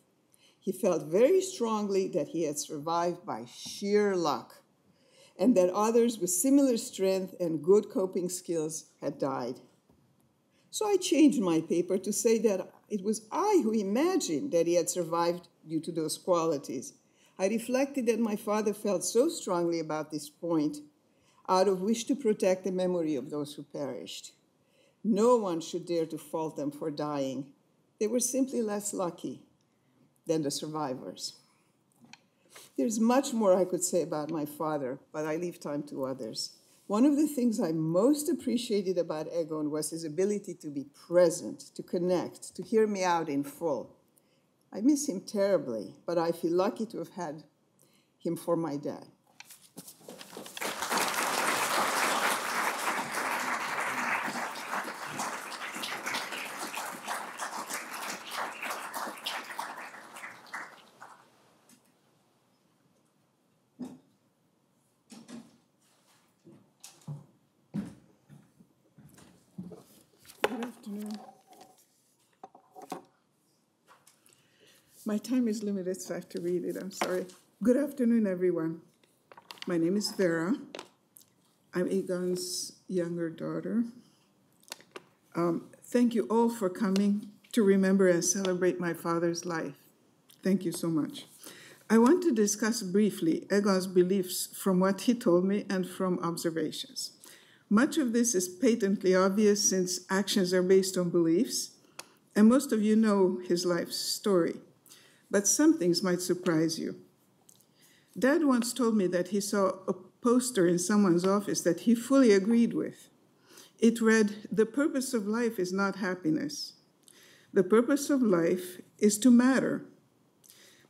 He felt very strongly that he had survived by sheer luck, and that others with similar strength and good coping skills had died. So I changed my paper to say that it was I who imagined that he had survived due to those qualities. I reflected that my father felt so strongly about this point out of wish to protect the memory of those who perished. No one should dare to fault them for dying. They were simply less lucky than the survivors. There's much more I could say about my father, but I leave time to others. One of the things I most appreciated about Egon was his ability to be present, to connect, to hear me out in full. I miss him terribly, but I feel lucky to have had him for my dad. Good afternoon. My time is limited, so I have to read it. I'm sorry. Good afternoon, everyone. My name is Vera. I'm Egon's younger daughter. Thank you all for coming to remember and celebrate my father's life. Thank you so much. I want to discuss briefly Egon's beliefs from what he told me and from observations. Much of this is patently obvious since actions are based on beliefs, and most of you know his life story. But some things might surprise you. Dad once told me that he saw a poster in someone's office that he fully agreed with. It read, "The purpose of life is not happiness. The purpose of life is to matter."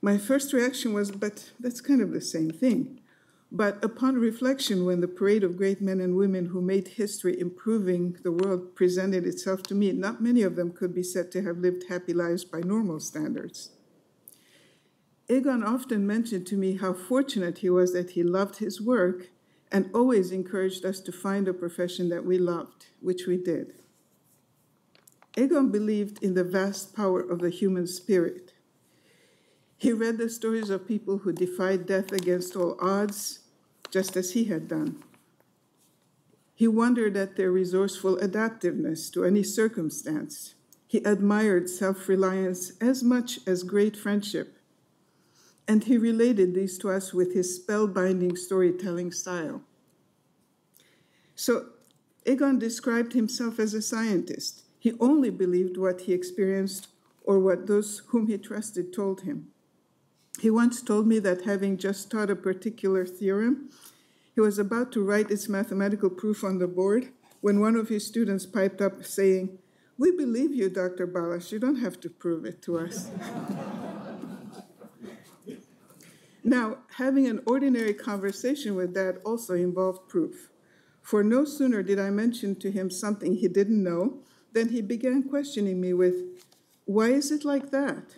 My first reaction was, but that's kind of the same thing. But upon reflection, when the parade of great men and women who made history improving the world presented itself to me, not many of them could be said to have lived happy lives by normal standards. Egon often mentioned to me how fortunate he was that he loved his work and always encouraged us to find a profession that we loved, which we did. Egon believed in the vast power of the human spirit. He read the stories of people who defied death against all odds, just as he had done. He wondered at their resourceful adaptiveness to any circumstance. He admired self-reliance as much as great friendship. And he related these to us with his spellbinding storytelling style. So Egon described himself as a scientist. He only believed what he experienced or what those whom he trusted told him. He once told me that having just taught a particular theorem, he was about to write its mathematical proof on the board when one of his students piped up saying, "We believe you, Dr. Balash. You don't have to prove it to us." Now, having an ordinary conversation with Dad also involved proof. For no sooner did I mention to him something he didn't know than he began questioning me with, "Why is it like that?"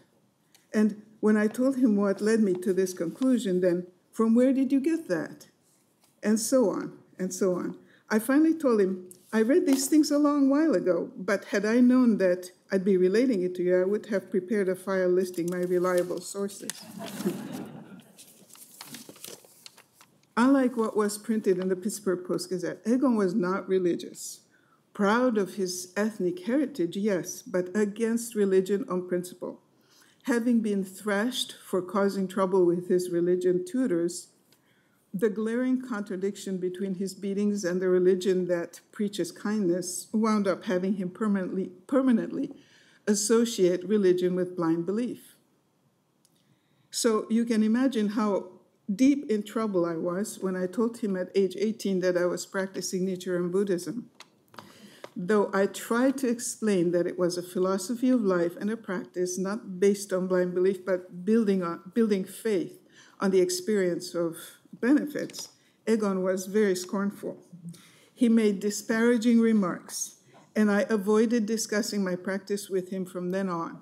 And when I told him what led me to this conclusion, then, "From where did you get that?" And so on, and so on. I finally told him, "I read these things a long while ago, but had I known that I'd be relating it to you, I would have prepared a file listing my reliable sources." Unlike what was printed in the Pittsburgh Post-Gazette, Egon was not religious. Proud of his ethnic heritage, yes, but against religion on principle. Having been thrashed for causing trouble with his religion tutors, the glaring contradiction between his beatings and the religion that preaches kindness wound up having him permanently associate religion with blind belief. So you can imagine how deep in trouble I was when I told him at age 18 that I was practicing Nichiren Buddhism. Though I tried to explain that it was a philosophy of life and a practice not based on blind belief, but building faith on the experience of benefits, Egon was very scornful. He made disparaging remarks, and I avoided discussing my practice with him from then on.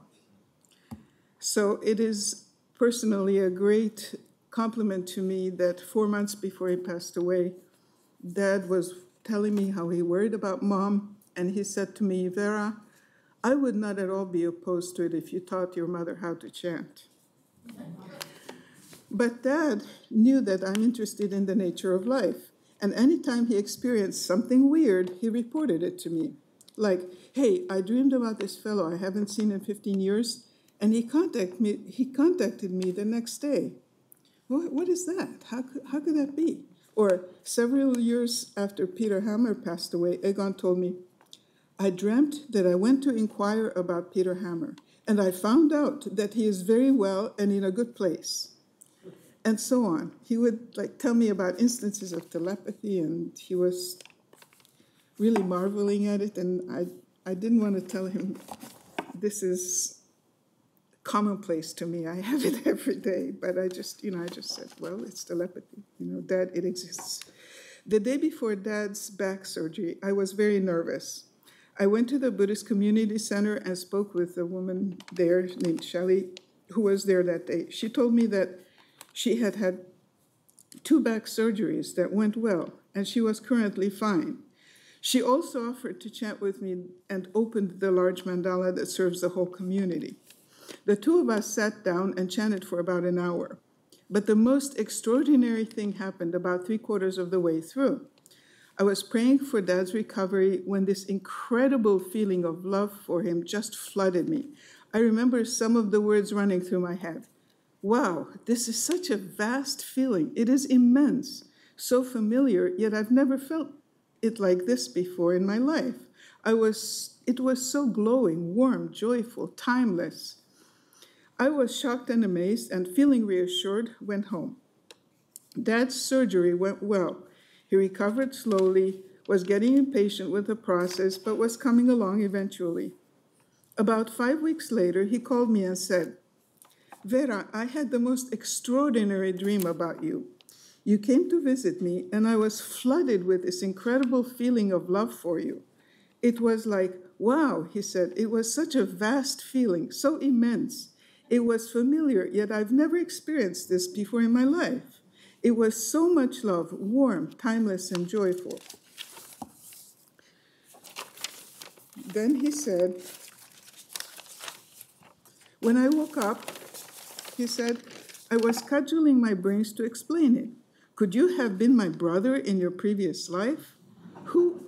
So it is personally a great compliment to me that 4 months before he passed away, Dad was telling me how he worried about Mom, and he said to me, "Vera, I would not at all be opposed to it if you taught your mother how to chant." But Dad knew that I'm interested in the nature of life, and anytime he experienced something weird, he reported it to me. Like, "Hey, I dreamed about this fellow I haven't seen in 15 years, and he contacted me the next day." What is that? How could that be? Or several years after Peter Hammer passed away, Egon told me, "I dreamt that I went to inquire about Peter Hammer, and I found out that he is very well and in a good place." And so on. He would tell me about instances of telepathy, and he was really marveling at it, and I didn't want to tell him, "This is commonplace to me. I have it every day." But I just said, "Well, it's telepathy. Dad, it exists." The day before Dad's back surgery, I was very nervous. I went to the Buddhist Community Center and spoke with a woman there named Shelley, who was there that day. She told me that she had had 2 back surgeries that went well, and she was currently fine. She also offered to chant with me and opened the large mandala that serves the whole community. The 2 of us sat down and chanted for about an hour. But the most extraordinary thing happened about 3/4 of the way through. I was praying for Dad's recovery when this incredible feeling of love for him just flooded me. I remember some of the words running through my head. wow, this is such a vast feeling. It is immense, so familiar, yet I've never felt it like this before in my life. It was so glowing, warm, joyful, timeless. I was shocked and amazed, and feeling reassured, went home. Dad's surgery went well. He recovered slowly, was getting impatient with the process, but was coming along eventually. About 5 weeks later, he called me and said, Vera, I had the most extraordinary dream about you. You came to visit me, and I was flooded with this incredible feeling of love for you. It was like, wow, he said, it was such a vast feeling, so immense. It was familiar, yet I've never experienced this before in my life. It was so much love, warm, timeless, and joyful. Then he said, when I woke up, he said, I was cudgeling my brains to explain it. Could you have been my brother in your previous life? Who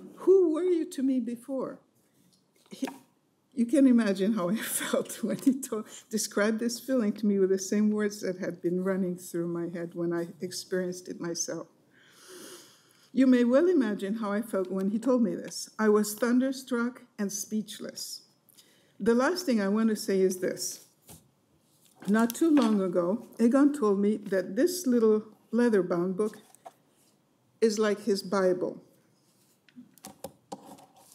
were you to me before? You can imagine how I felt when he described this feeling to me with the same words that had been running through my head when I experienced it myself. You may well imagine how I felt when he told me this. I was thunderstruck and speechless. The last thing I want to say is this. Not too long ago, Egon told me that this little leather-bound book is like his Bible.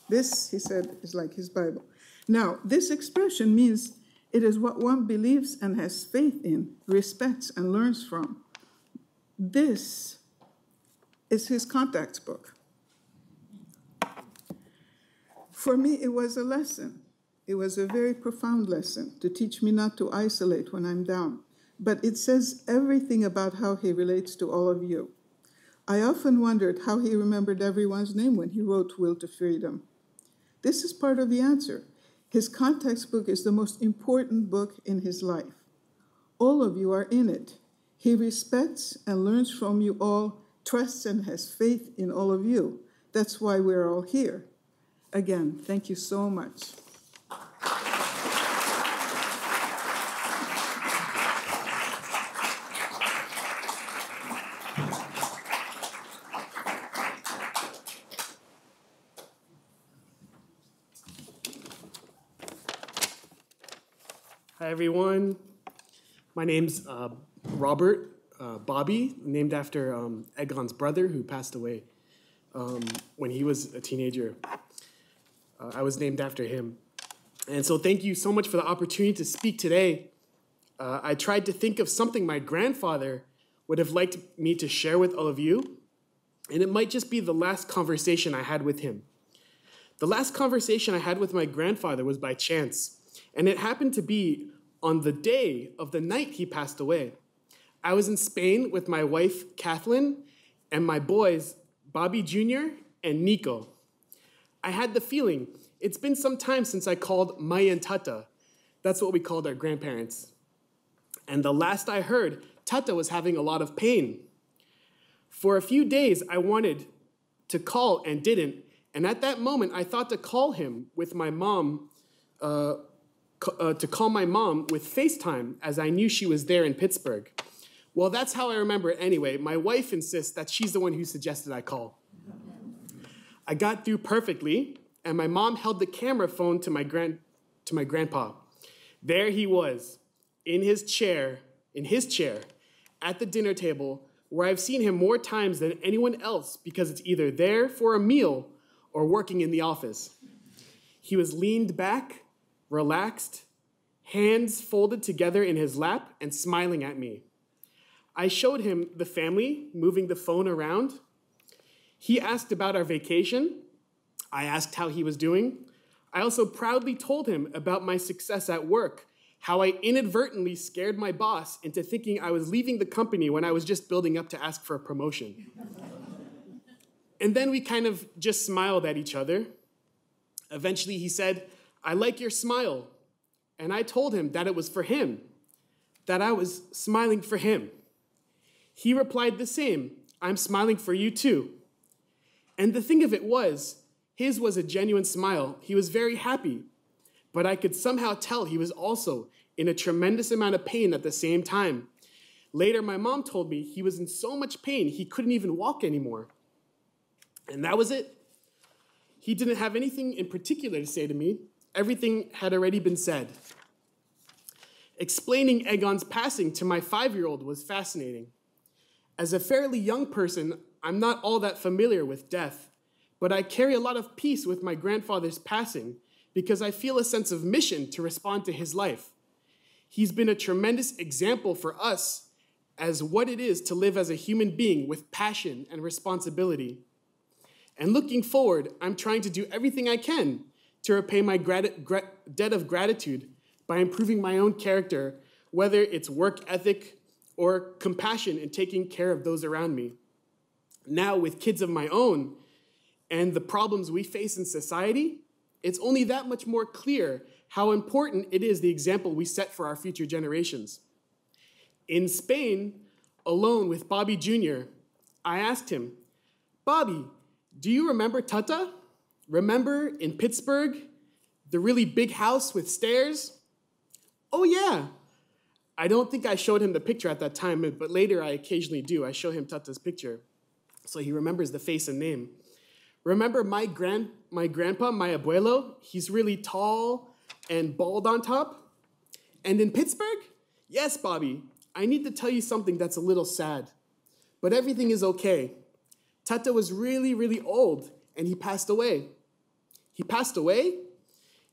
This, he said, is like his Bible. Now, this expression means it is what one believes and has faith in, respects, and learns from. This is his contacts book. For me, it was a lesson. It was a very profound lesson to teach me not to isolate when I'm down. But it says everything about how he relates to all of you. I often wondered how he remembered everyone's name when he wrote Will to Freedom. This is part of the answer. His contacts book is the most important book in his life. All of you are in it. He respects and learns from you all, trusts and has faith in all of you. That's why we're all here. Again, thank you so much. Hi, everyone. My name's Robert Bobby, named after Egon's brother who passed away when he was a teenager. I was named after him. And so thank you so much for the opportunity to speak today. I tried to think of something my grandfather would have liked me to share with all of you, and it might just be the last conversation I had with him. The last conversation I had with my grandfather was by chance, and it happened to be on the day of the night he passed away. I was in Spain with my wife, Kathleen, and my boys, Bobby Jr. and Nico. I had the feeling, it's been some time since I called Maya and Tata. That's what we called our grandparents. And the last I heard, Tata was having a lot of pain. For a few days, I wanted to call and didn't. And at that moment, I thought to call him with my mom, to call my mom with FaceTime, as I knew she was there in Pittsburgh. Well, that's how I remember it anyway. My wife insists that she's the one who suggested I call. I got through perfectly, and my mom held the camera phone to my grandpa. There he was, in his chair, at the dinner table, where I've seen him more times than anyone else because it's either there for a meal or working in the office. He was leaned back, relaxed, hands folded together in his lap, and smiling at me. I showed him the family, moving the phone around. He asked about our vacation. I asked how he was doing. I also proudly told him about my success at work, how I inadvertently scared my boss into thinking I was leaving the company when I was just building up to ask for a promotion. And then we kind of just smiled at each other. Eventually he said, I like your smile. And I told him that it was for him, that I was smiling for him. He replied the same, I'm smiling for you too. And the thing of it was, his was a genuine smile. He was very happy, but I could somehow tell he was also in a tremendous amount of pain at the same time. Later, my mom told me he was in so much pain he couldn't even walk anymore. And that was it. He didn't have anything in particular to say to me. Everything had already been said. Explaining Egon's passing to my 5-year-old was fascinating. As a fairly young person, I'm not all that familiar with death, but I carry a lot of peace with my grandfather's passing because I feel a sense of mission to respond to his life. He's been a tremendous example for us as what it is to live as a human being with passion and responsibility. And looking forward, I'm trying to do everything I can to repay my debt of gratitude by improving my own character, whether it's work ethic or compassion in taking care of those around me. Now, with kids of my own and the problems we face in society, it's only that much more clear how important it is the example we set for our future generations. In Spain, alone with Bobby Jr., I asked him, "Bobby, do you remember Tata? Remember in Pittsburgh, the really big house with stairs?" "Oh yeah." I don't think I showed him the picture at that time, but later I occasionally do. I show him Tata's picture, so he remembers the face and name. "Remember my grandpa, my abuelo? He's really tall and bald on top." "And in Pittsburgh?" "Yes, Bobby. I need to tell you something that's a little sad, but everything is okay. Tata was really, really old, and he passed away." "He passed away?"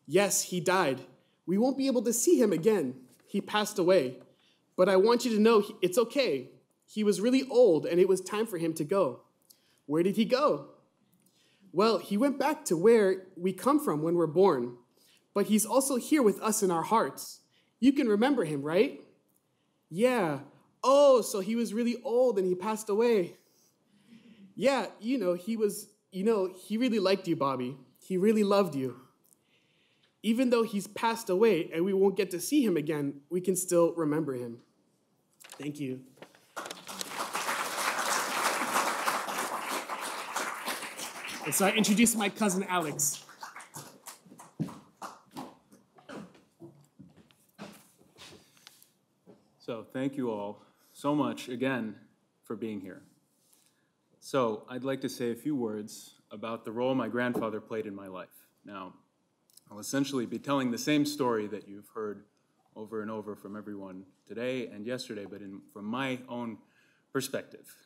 "Yes, he died. We won't be able to see him again. He passed away. But I want you to know it's okay. He was really old, and it was time for him to go." "Where did he go?" "Well, he went back to where we come from when we're born, but he's also here with us in our hearts. You can remember him, right?" "Yeah." "Oh, so he was really old and he passed away." "Yeah, he really liked you, Bobby. He really loved you. Even though he's passed away and we won't get to see him again, we can still remember him." Thank you. And so I introduce my cousin Alex. So thank you all so much again for being here. So I'd like to say a few words about the role my grandfather played in my life. Now, I'll essentially be telling the same story that you've heard over and over from everyone today and yesterday, but from my own perspective.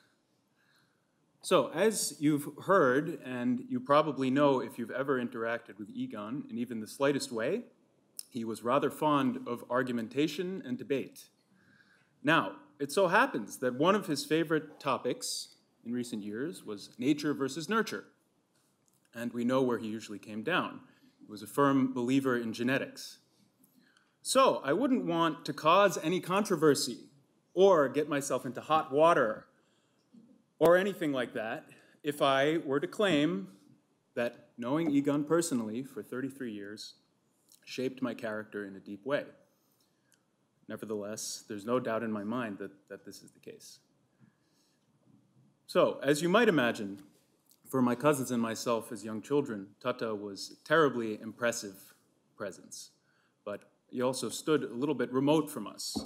So as you've heard, and you probably know if you've ever interacted with Egon in even the slightest way, he was rather fond of argumentation and debate. Now, it so happens that one of his favorite topics in recent years was nature versus nurture. And we know where he usually came down. He was a firm believer in genetics. So I wouldn't want to cause any controversy or get myself into hot water or anything like that if I were to claim that knowing Egon personally for 33 years shaped my character in a deep way. Nevertheless, there's no doubt in my mind that this is the case. So, as you might imagine, for my cousins and myself as young children, Tata was a terribly impressive presence, but he also stood a little bit remote from us.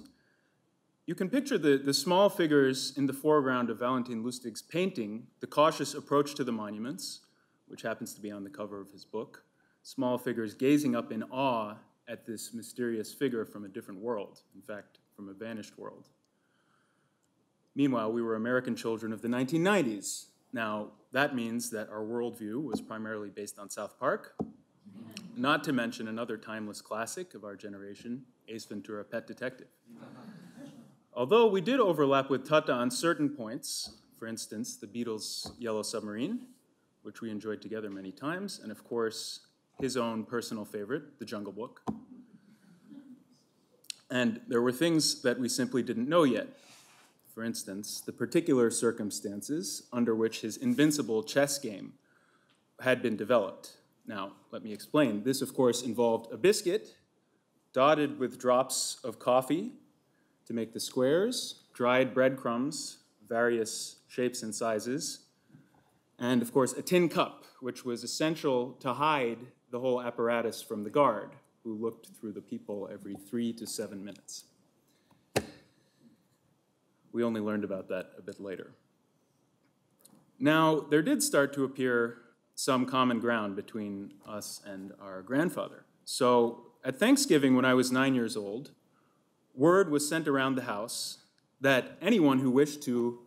You can picture the small figures in the foreground of Valentin Lustig's painting, The Cautious Approach to the Monuments, which happens to be on the cover of his book, small figures gazing up in awe at this mysterious figure from a different world, in fact, from a vanished world. Meanwhile, we were American children of the 1990s. Now, that means that our worldview was primarily based on South Park, not to mention another timeless classic of our generation, Ace Ventura: Pet Detective. Although we did overlap with Tata on certain points, for instance, the Beatles' Yellow Submarine, which we enjoyed together many times, and of course, his own personal favorite, The Jungle Book. And there were things that we simply didn't know yet. For instance, the particular circumstances under which his invincible chess game had been developed. Now, let me explain. This, of course, involved a biscuit dotted with drops of coffee to make the squares, dried breadcrumbs, various shapes and sizes, and, of course, a tin cup, which was essential to hide the whole apparatus from the guard, who looked through the peephole every 3 to 7 minutes. We only learned about that a bit later. Now, there did start to appear some common ground between us and our grandfather. So at Thanksgiving, when I was 9 years old, word was sent around the house that anyone who wished to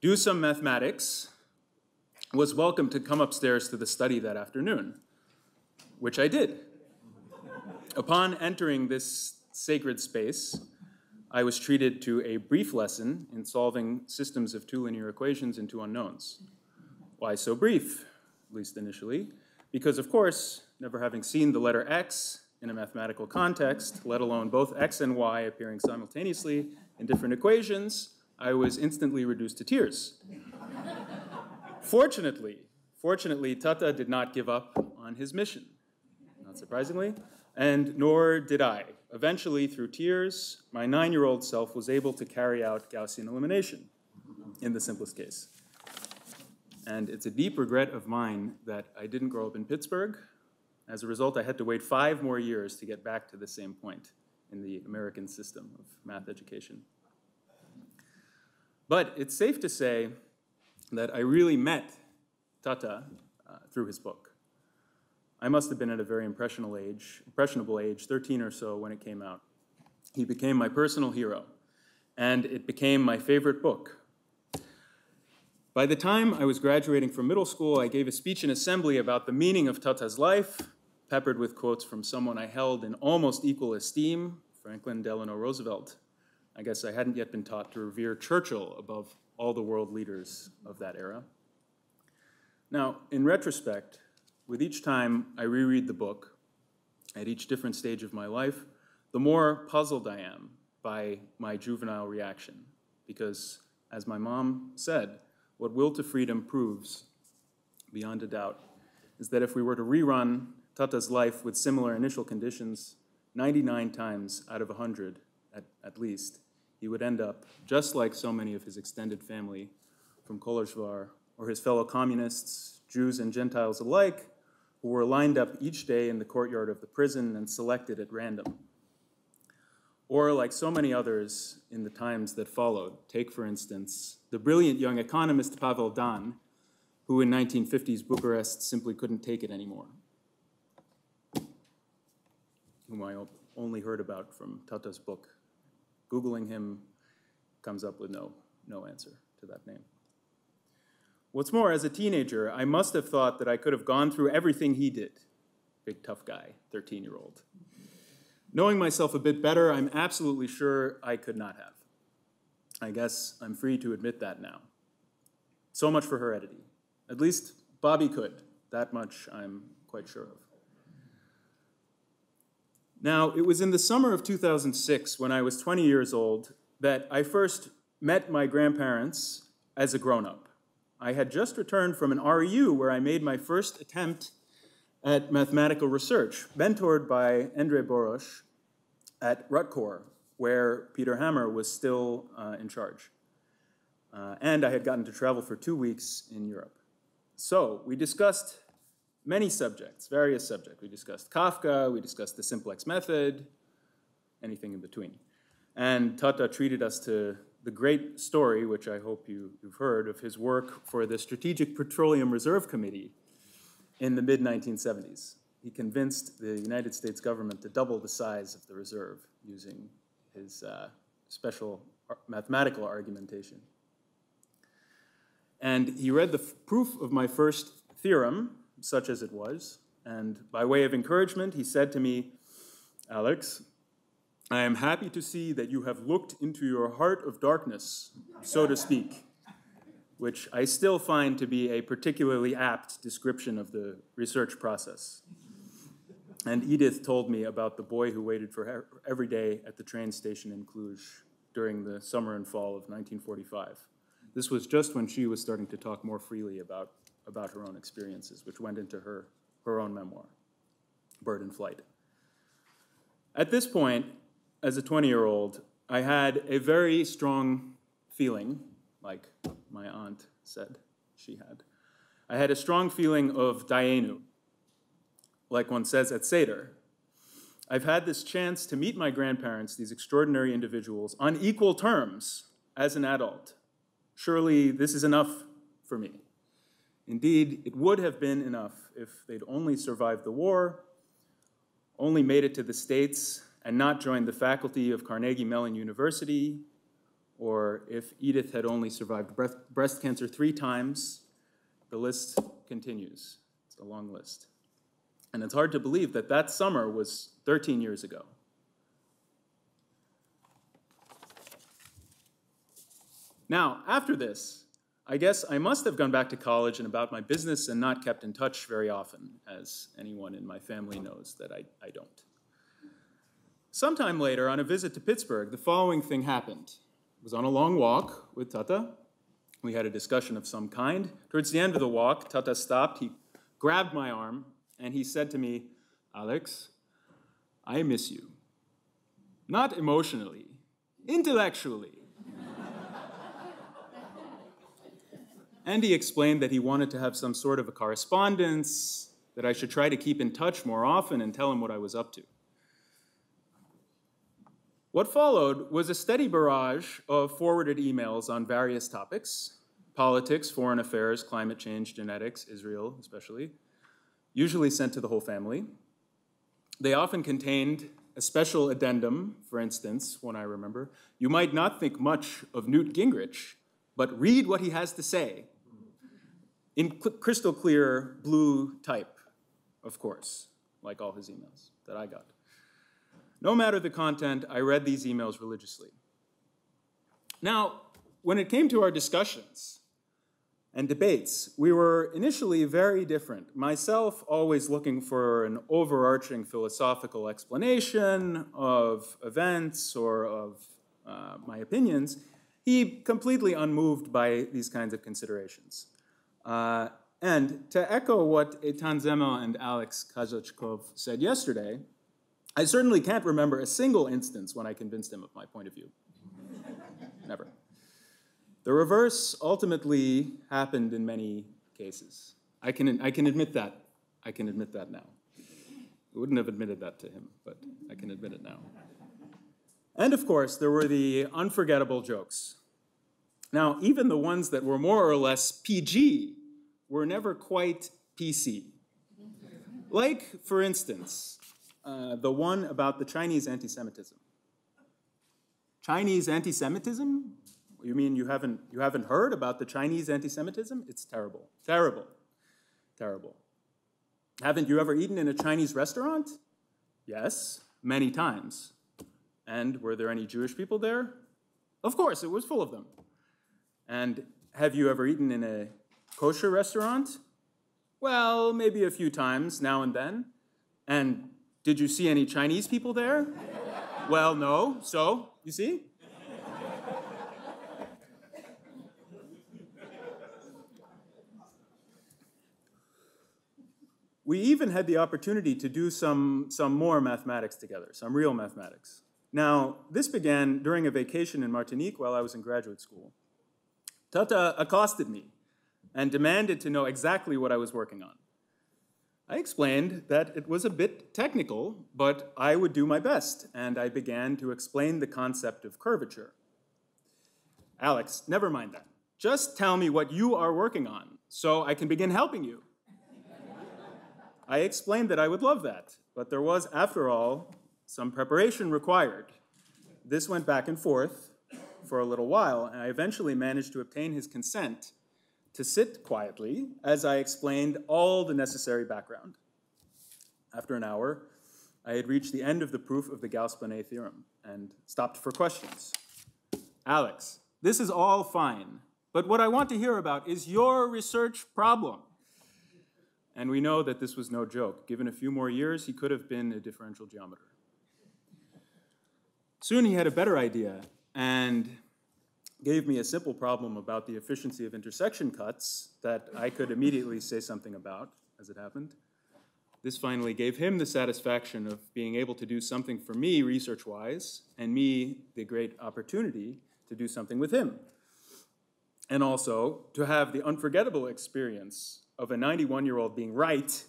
do some mathematics was welcome to come upstairs to the study that afternoon, which I did. Upon entering this sacred space, I was treated to a brief lesson in solving systems of two linear equations and two unknowns. Why so brief, at least initially? Because, of course, never having seen the letter x in a mathematical context, let alone both x and y appearing simultaneously in different equations, I was instantly reduced to tears. Fortunately, Tata did not give up on his mission, not surprisingly, and nor did I. Eventually, through tears, my 9-year-old self was able to carry out Gaussian elimination in the simplest case. And it's a deep regret of mine that I didn't grow up in Pittsburgh. As a result, I had to wait 5 more years to get back to the same point in the American system of math education. But it's safe to say that I really met Tata through his book. I must have been at a very impressionable age, 13 or so, when it came out. He became my personal hero, and it became my favorite book. By the time I was graduating from middle school, I gave a speech in assembly about the meaning of Tata's life, peppered with quotes from someone I held in almost equal esteem, Franklin Delano Roosevelt. I guess I hadn't yet been taught to revere Churchill above all the world leaders of that era. Now, in retrospect, with each time I reread the book, at each different stage of my life, the more puzzled I am by my juvenile reaction. Because, as my mom said, what Will to Freedom proves, beyond a doubt, is that if we were to rerun Tata's life with similar initial conditions, 99 times out of 100, at least, he would end up just like so many of his extended family from Koloshvar, or his fellow communists, Jews and Gentiles alike, who were lined up each day in the courtyard of the prison and selected at random. Or like so many others in the times that followed, take, for instance, the brilliant young economist Pavel Dan, who in 1950s Bucharest simply couldn't take it anymore, whom I only heard about from Tata's book. Googling him comes up with no answer to that name. What's more, as a teenager, I must have thought that I could have gone through everything he did. Big tough guy, 13-year-old. Knowing myself a bit better, I'm absolutely sure I could not have. I guess I'm free to admit that now. So much for heredity. At least Bobby could. That much I'm quite sure of. Now, it was in the summer of 2006, when I was 20 years old, that I first met my grandparents as a grown-up. I had just returned from an RU where I made my first attempt at mathematical research, mentored by Endre Boros at Rutgers, where Peter Hammer was still in charge. And I had gotten to travel for 2 weeks in Europe. So we discussed many subjects, various subjects. We discussed Kafka, we discussed the simplex method, anything in between. And Tata treated us to the great story, which I hope you've heard, of his work for the Strategic Petroleum Reserve Committee in the mid-1970s. He convinced the United States government to double the size of the reserve using his special mathematical argumentation. And he read the proof of my first theorem, such as it was, and by way of encouragement, he said to me, "Alex, I am happy to see that you have looked into your heart of darkness, so to speak," which I still find to be a particularly apt description of the research process. And Edith told me about the boy who waited for her every day at the train station in Cluj during the summer and fall of 1945. This was just when she was starting to talk more freely about her own experiences, which went into her own memoir, Bird in Flight. At this point, as a 20-year-old, I had a very strong feeling, like my aunt said she had. I had a strong feeling of dayenu, like one says at Seder. I've had this chance to meet my grandparents, these extraordinary individuals, on equal terms as an adult. Surely this is enough for me. Indeed, it would have been enough if they'd only survived the war, only made it to the States, and not joined the faculty of Carnegie Mellon University, or if Edith had only survived breast cancer 3 times. The list continues. It's a long list. And it's hard to believe that that summer was 13 years ago. Now, after this, I guess I must have gone back to college and about my business and not kept in touch very often, as anyone in my family knows that I don't. Sometime later, on a visit to Pittsburgh, the following thing happened. I was on a long walk with Tata. We had a discussion of some kind. Towards the end of the walk, Tata stopped. He grabbed my arm, and he said to me, "Alex, I miss you. Not emotionally, intellectually." And he explained that he wanted to have some sort of a correspondence, that I should try to keep in touch more often and tell him what I was up to. What followed was a steady barrage of forwarded emails on various topics: politics, foreign affairs, climate change, genetics, Israel especially, usually sent to the whole family. They often contained a special addendum. For instance, one I remember: "You might not think much of Newt Gingrich, but read what he has to say," in crystal clear blue type, of course, like all his emails that I got. No matter the content, I read these emails religiously. Now, when it came to our discussions and debates, we were initially very different. Myself always looking for an overarching philosophical explanation of events or of my opinions. He completely unmoved by these kinds of considerations. And to echo what Eitan Zemel and Alex Kazachkov said yesterday, I certainly can't remember a single instance when I convinced him of my point of view. Never. The reverse ultimately happened in many cases. I can admit that. I can admit that now. I wouldn't have admitted that to him, but I can admit it now. And of course, there were the unforgettable jokes. Now, even the ones that were more or less PG were never quite PC. Like, for instance, the one about the Chinese anti-Semitism. Chinese anti-Semitism? You mean you haven't heard about the Chinese anti-Semitism? It's terrible, terrible, terrible. Haven't you ever eaten in a Chinese restaurant? Yes, many times. And were there any Jewish people there? Of course, it was full of them. And have you ever eaten in a kosher restaurant? Well, maybe a few times, now and then. And did you see any Chinese people there? Well, no. So, you see? We even had the opportunity to do some more mathematics together, some real mathematics. Now, this began during a vacation in Martinique while I was in graduate school. Tata accosted me and demanded to know exactly what I was working on. I explained that it was a bit technical, but I would do my best, and I began to explain the concept of curvature. Alex, never mind that. Just tell me what you are working on so I can begin helping you. I explained that I would love that, but there was, after all, some preparation required. This went back and forth for a little while, and I eventually managed to obtain his consent to sit quietly as I explained all the necessary background. After an hour, I had reached the end of the proof of the Gauss-Bonnet theorem and stopped for questions. Alex, this is all fine, but what I want to hear about is your research problem. And we know that this was no joke. Given a few more years, he could have been a differential geometer. Soon he had a better idea and gave me a simple problem about the efficiency of intersection cuts that I could immediately say something about, as it happened. This finally gave him the satisfaction of being able to do something for me research-wise, and me the great opportunity to do something with him. And also to have the unforgettable experience of a 91-year-old being right,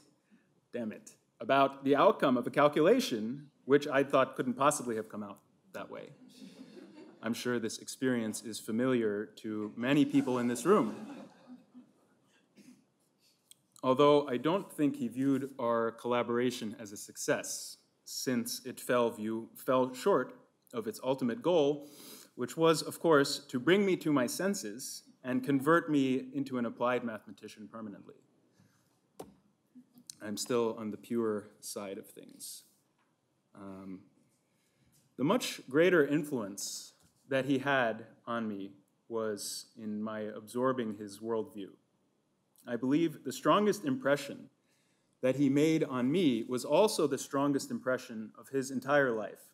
damn it, about the outcome of a calculation which I thought couldn't possibly have come out that way. I'm sure this experience is familiar to many people in this room. Although I don't think he viewed our collaboration as a success, since it fell short of its ultimate goal, which was, of course, to bring me to my senses and convert me into an applied mathematician permanently. I'm still on the pure side of things. The much greater influence that he had on me was in my absorbing his worldview. I believe the strongest impression that he made on me was also the strongest impression of his entire life.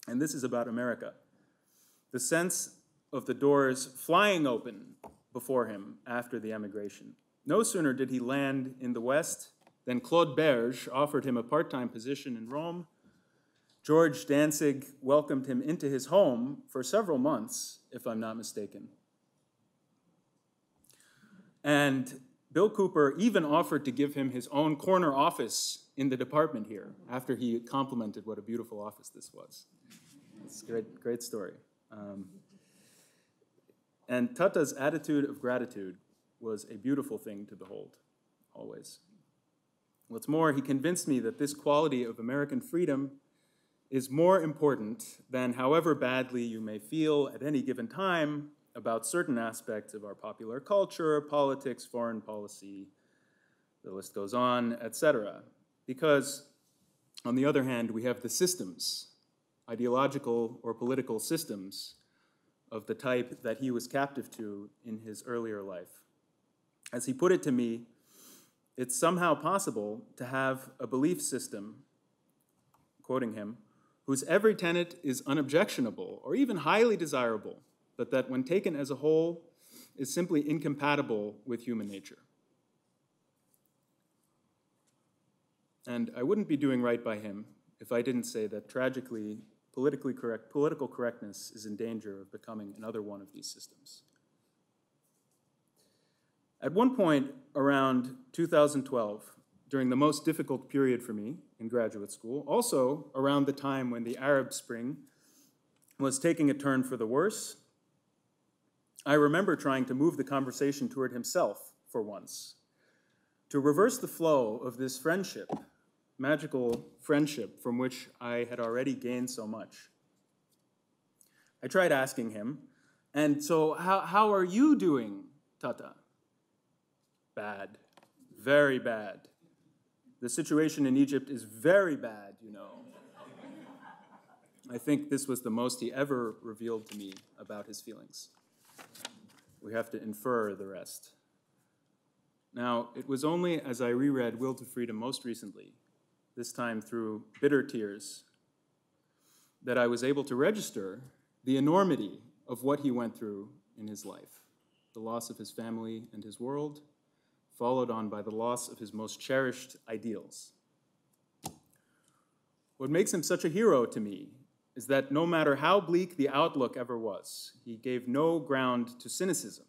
And this is about America. The sense of the doors flying open before him after the emigration. No sooner did he land in the West than Claude Berge offered him a part-time position in Rome. George Danzig welcomed him into his home for several months, if I'm not mistaken. And Bill Cooper even offered to give him his own corner office in the department here after he complimented what a beautiful office this was. It's a great story. And Tata's attitude of gratitude was a beautiful thing to behold, always. What's more, he convinced me that this quality of American freedom is more important than however badly you may feel at any given time about certain aspects of our popular culture, politics, foreign policy, the list goes on, etc. Because, on the other hand, we have the systems, ideological or political systems, of the type that he was captive to in his earlier life. As he put it to me, it's somehow possible to have a belief system, quoting him, whose every tenet is unobjectionable or even highly desirable, but that when taken as a whole is simply incompatible with human nature. And I wouldn't be doing right by him if I didn't say that tragically, political correctness is in danger of becoming another one of these systems. At one point around 2012, during the most difficult period for me in graduate school, also around the time when the Arab Spring was taking a turn for the worse, I remember trying to move the conversation toward himself for once, to reverse the flow of this friendship, magical friendship from which I had already gained so much. I tried asking him, and so how are you doing, Tata? Bad, very bad. The situation in Egypt is very bad, you know. I think this was the most he ever revealed to me about his feelings. We have to infer the rest. Now, it was only as I reread Will to Freedom most recently, this time through bitter tears, that I was able to register the enormity of what he went through in his life. The loss of his family and his world, followed on by the loss of his most cherished ideals. What makes him such a hero to me is that no matter how bleak the outlook ever was, he gave no ground to cynicism,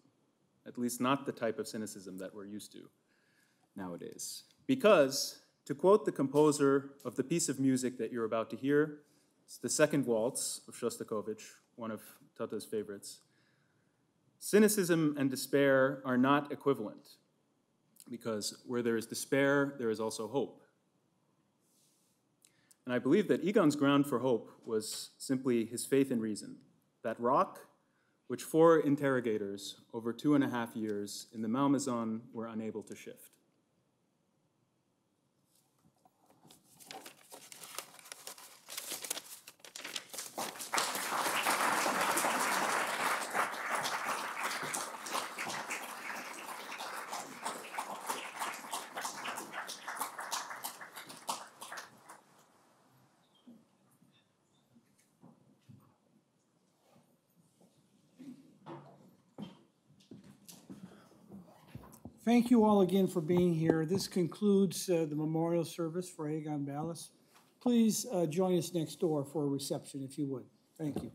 at least not the type of cynicism that we're used to nowadays. Because, to quote the composer of the piece of music that you're about to hear, it's the second waltz of Shostakovich, one of Tata's favorites, cynicism and despair are not equivalent, because where there is despair, there is also hope. And I believe that Egon's ground for hope was simply his faith in reason, that rock which 4 interrogators over 2.5 years in the Malmaison were unable to shift. Thank you all again for being here. This concludes the memorial service for Egon Ballas. Please join us next door for a reception if you would. Thank you.